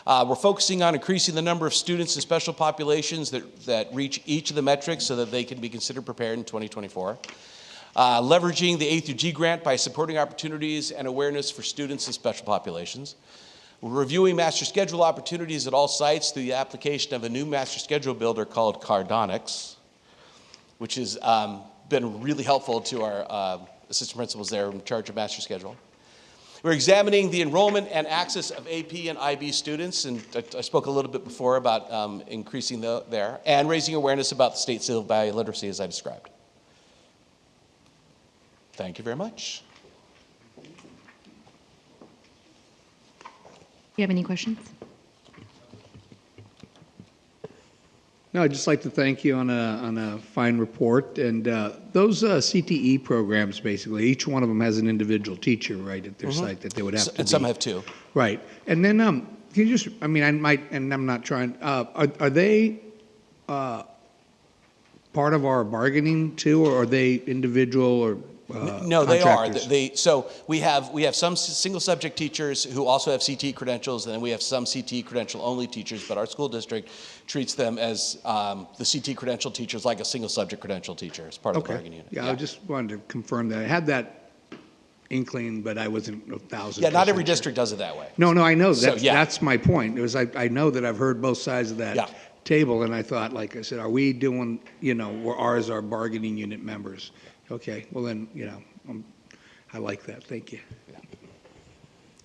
We're focusing on increasing the number of students in special populations that reach each of the metrics so that they can be considered prepared in 2024. Leveraging the A through G grant by supporting opportunities and awareness for students in special populations. We're reviewing master schedule opportunities at all sites through the application of a new master schedule builder called Cardonics, which has been really helpful to our assistant principals there in charge of master schedule. We're examining the enrollment and access of AP and IB students, and I spoke a little bit before about increasing there, and raising awareness about the state civil value literacy as I described. Thank you very much. Do you have any questions? No, I'd just like to thank you on a fine report. And those CTE programs, basically, each one of them has an individual teacher, right, at their site that they would have to And some have 2. Right. And then can you just, I mean, I might, and I'm not trying, are they part of our bargaining too, or are they individual or No, they are. contractors? So we have some single subject teachers who also have CTE credentials, and then we have some CTE credential only teachers, but our school district treats them as the CTE credential teachers like a single subject credential teacher as part of the bargaining unit. Yeah, I just wanted to confirm that. I had that inkling, but I wasn't 1,000%. Yeah, not every sure. district does it that way. No, I know. So, That's, yeah. that's my point. It was, I know that I've heard both sides of that Yeah. table, and I thought, like I said, are we doing, where ours are bargaining unit members? Okay, well then, I like that. Thank you.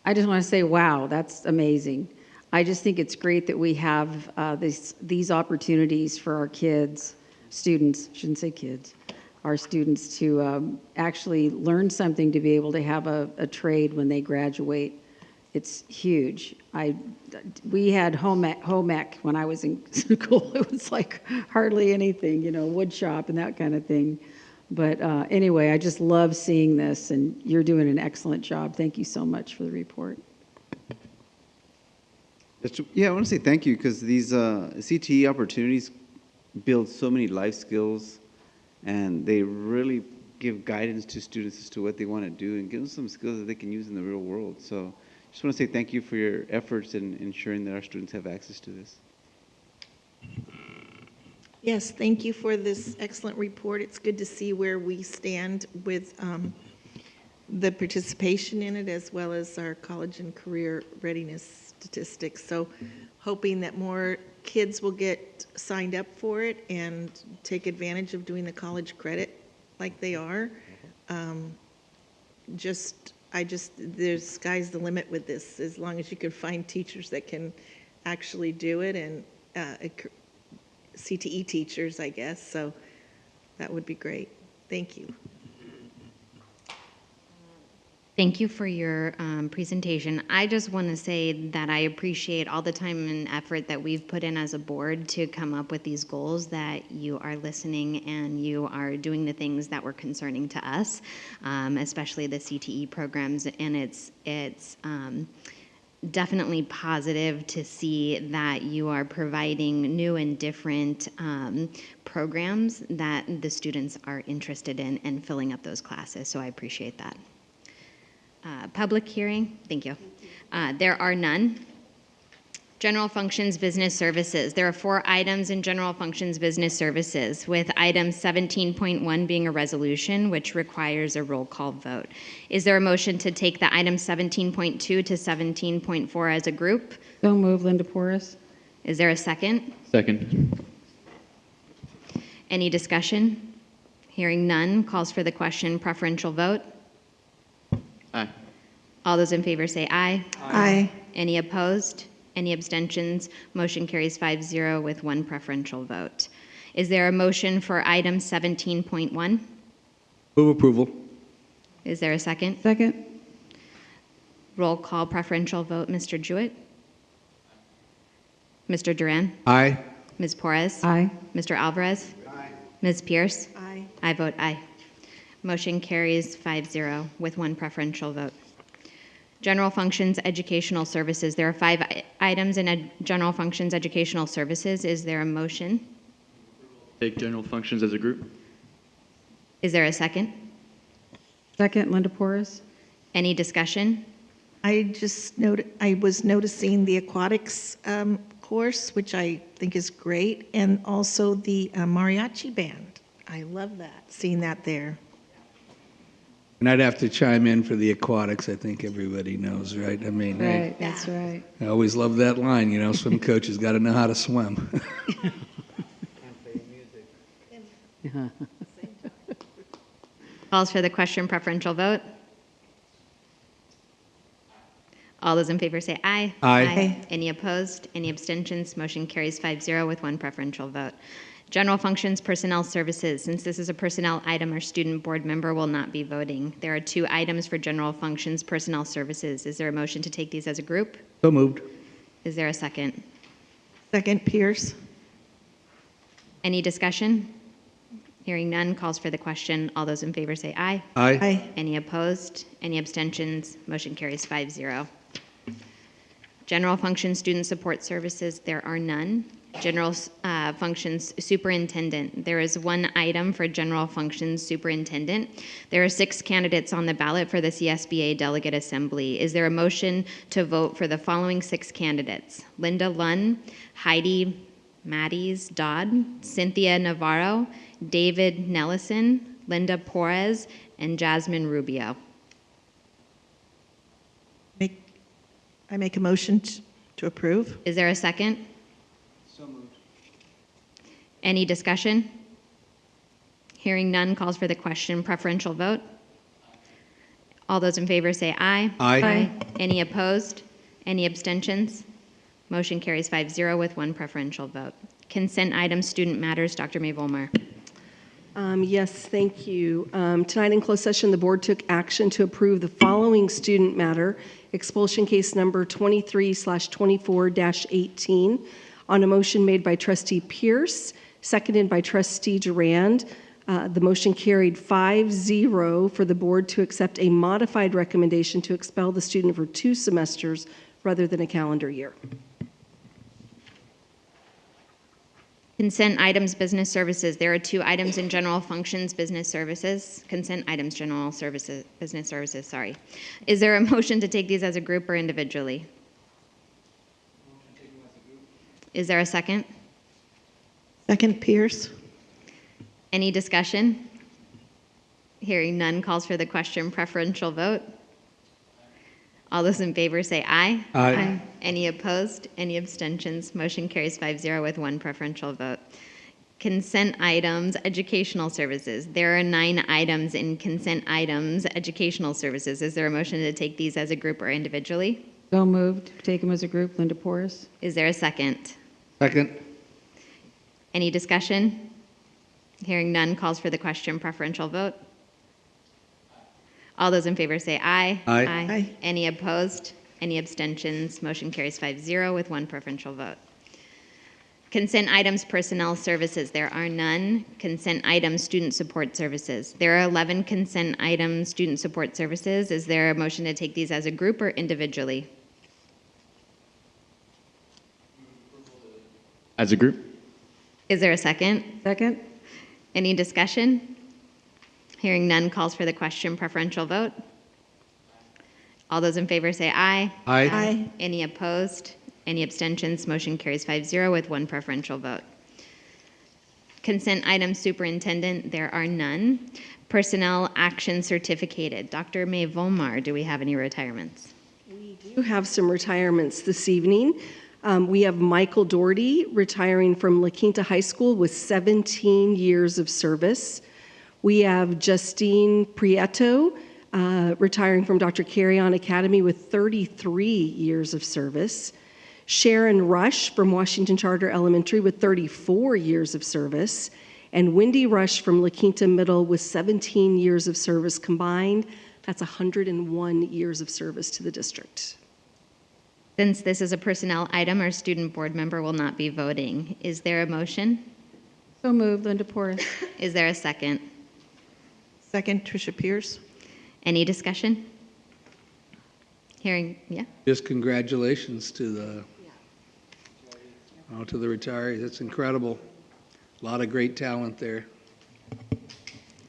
I just want to say, wow, that's amazing. I just think it's great that we have these opportunities for our kids, students, shouldn't say kids, our students to actually learn something, to be able to have a trade when they graduate. It's huge. We had home ec when I was in school. It was like hardly anything, wood shop and that kind of thing. But anyway, I just love seeing this, and you're doing an excellent job. Thank you so much for the report. Yeah, I want to say thank you, because these CTE opportunities build so many life skills, and they really give guidance to students as to what they want to do and give them some skills that they can use in the real world. So I just want to say thank you for your efforts in ensuring that our students have access to this. Yes, thank you for this excellent report. It's good to see where we stand with the participation in it, as well as our college and career readiness statistics. So hoping that more kids will get signed up for it and take advantage of doing the college credit like they are. There's sky's the limit with this, as long as you can find teachers that can actually do it, and CTE teachers, I guess, so that would be great. Thank you. Thank you for your presentation. I just want to say that I appreciate all the time and effort that we've put in as a board to come up with these goals, that you are listening and you are doing the things that were concerning to us, especially the CTE programs. And it's definitely positive to see that you are providing new and different programs that the students are interested in and filling up those classes. So I appreciate that. Public hearing, thank you. There are none. General functions, business services. There are 4 items in general functions, business services, with item 17.1 being a resolution, which requires a roll call vote. Is there a motion to take the item 17.2 to 17.4 as a group? So move, Linda Porras. Is there a second? Second. Any discussion? Hearing none, calls for the question, preferential vote. Aye. All those in favor say aye. Aye. Any opposed? Any abstentions? Motion carries 5-0 with 1 preferential vote. Is there a motion for item 17.1? Move approval. Is there a second? Second. Roll call preferential vote, Mr. Jewett? Mr. Duran? Aye. Ms. Porras? Aye. Mr. Alvarez? Aye. Ms. Pierce? Aye. I vote aye. Motion carries 5-0 with 1 preferential vote. General functions, educational services. There are 5 items in general functions, educational services. Is there a motion? Take general functions as a group. Is there a second? Second, Linda Porras. Any discussion? I was noticing the aquatics course, which I think is great, and also the mariachi band. I love that, seeing that there. And I'd have to chime in for the aquatics. I think everybody knows, right? I mean, Right, that's right. I always love that line, swim coaches got to know how to swim. Calls for the question, preferential vote. All those in favor say aye. Aye. Any opposed? Any abstentions? Motion carries 5-0 with 1 preferential vote. General functions, personnel services. Since this is a personnel item, our student board member will not be voting. There are 2 items for general functions, personnel services. Is there a motion to take these as a group? So moved. Is there a second? Second, Pierce. Any discussion? Hearing none, calls for the question. All those in favor say aye. Aye. Aye. Any opposed? Any abstentions? Motion carries 5-0. General functions, student support services, there are none. General functions, superintendent. There is 1 item for general functions, superintendent. There are 6 candidates on the ballot for the CSBA Delegate Assembly. Is there a motion to vote for the following 6 candidates? Linda Lunn, Heidi Matties Dodd, Cynthia Navarro, David Nellison, Linda Porras, and Jasmine Rubio. I make a motion to approve. Is there a second? So moved. Any discussion? Hearing none, calls for the question. Preferential vote? All those in favor say aye. Aye. Any opposed? Any abstentions? Motion carries 5-0 with one preferential vote. Consent items, student matters. Dr. May Volmar. Yes, thank you. Tonight in closed session, the board took action to approve the following student matter, expulsion case number 23/24-18, on a motion made by Trustee Pierce, seconded by Trustee Durand. The motion carried 5-0 for the board to accept a modified recommendation to expel the student for 2 semesters rather than a calendar year. Consent items, business services. There are 2 items in general functions, business services. Consent items, general services, business services, sorry. Is there a motion to take these as a group or individually? Is there a second? Second, Pierce. Any discussion? Hearing none, calls for the question. Preferential vote? All those in favor say aye. Aye. Any opposed? Any abstentions? Motion carries 5-0 with one preferential vote. Consent items, educational services. There are 9 items in consent items, educational services. Is there a motion to take these as a group or individually? So moved. Take them as a group. Linda Porras. Is there a second? Second. Any discussion? Hearing none, calls for the question. Preferential vote? All those in favor say aye. Aye. Aye. Any opposed? Any abstentions? Motion carries 5-0 with one preferential vote. Consent items, personnel services. There are none. Consent items, student support services. There are 11 consent items, student support services. Is there a motion to take these as a group or individually? As a group? Is there a second? Second. Any discussion? Hearing none, calls for the question. Preferential vote? All those in favor say aye. Aye. Aye. Any opposed? Any abstentions? Motion carries 5-0 with one preferential vote. Consent items, superintendent. There are none. Personnel action certificated. Dr. May Volmar, do we have any retirements? We do have some retirements this evening. We have Michael Doherty retiring from La Quinta High School with 17 years of service. We have Justine Prieto retiring from Dr. Carrion Academy with 33 years of service. Sharon Rush from Washington Charter Elementary with 34 years of service. And Wendy Rush from La Quinta Middle with 17 years of service combined. That's 101 years of service to the district. Since this is a personnel item, our student board member will not be voting. Is there a motion? So moved. Linda Porras. Is there a second? Second, Tricia Pierce. Any discussion? Hearing, yeah? Just congratulations to the retirees. That's incredible. A lot of great talent there.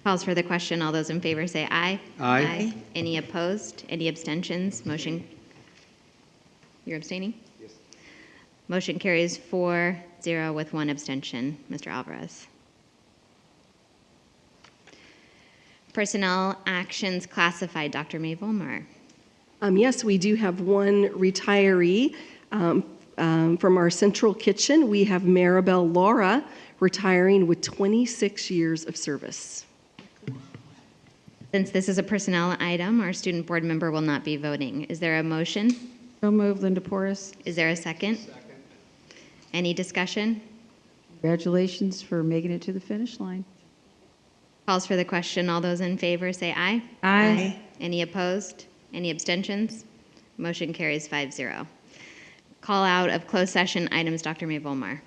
Calls for the question. All those in favor say aye. Aye. Any opposed? Any abstentions? Motion. You're abstaining? Yes. Motion carries 4-0 with one abstention. Mr. Alvarez. Personnel actions classified. Dr. May Volmar. Yes, we do have one retiree from our central kitchen. We have Maribel Laura retiring with 26 years of service. Since this is a personnel item, our student board member will not be voting. Is there a motion? So moved. Linda Porras. Is there a second? Any discussion? Congratulations for making it to the finish line. Calls for the question. All those in favor say aye. Aye. Any opposed? Any abstentions? Motion carries 5-0. Call out of closed session items. Dr. May Volmar.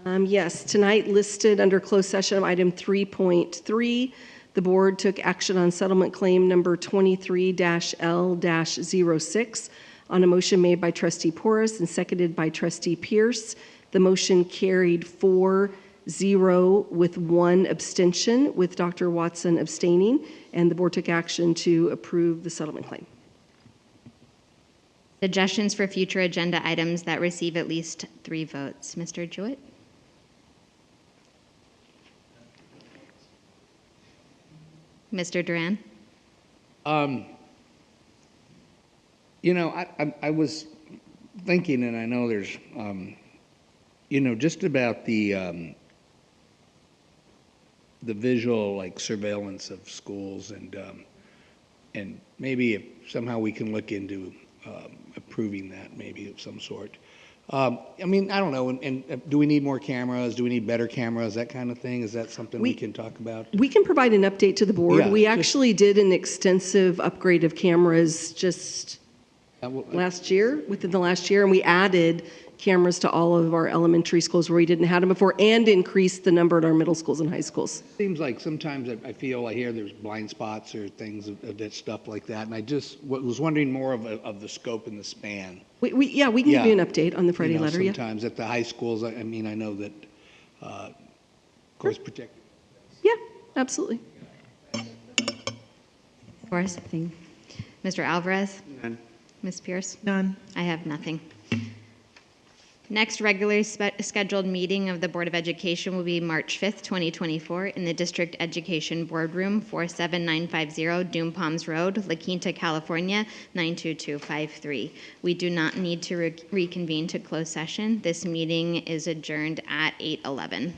Yes, tonight listed under closed session item 3.3, the board took action on settlement claim number 23-L-06 on a motion made by Trustee Porras and seconded by Trustee Pierce. The motion carried 4-0 with one abstention, with Dr. Watson abstaining, and the board took action to approve the settlement claim. Suggestions for future agenda items that receive at least 3 votes. Mr. Jewett? Mr. Duran? You know, I was thinking, and I know there's, just about the visual like surveillance of schools, and maybe if somehow we can look into approving that, maybe of some sort. I don't know. And do we need more cameras? Do we need better cameras? That kind of thing. Is that something we can talk about? We can provide an update to the board. Yeah, we actually did an extensive upgrade of cameras just last year, within the last year, and we added cameras to all of our elementary schools where we didn't have them before, and increased the number at our middle schools and high schools. Seems like sometimes I feel I hear there's blind spots or things of that stuff like that, and I just was wondering more of the scope and the span. We can give you an update on the Friday letter. Sometimes at the high schools, I know that, of course, protect. Yeah, absolutely. Of course, thing. Mr. Alvarez? None. Ms. Pierce? None. I have nothing. Next regularly scheduled meeting of the Board of Education will be March 5th, 2024 in the District Education Boardroom, 47950 Doom Palms Road, La Quinta, California, 92253. We do not need to reconvene to close session. This meeting is adjourned at 8:11.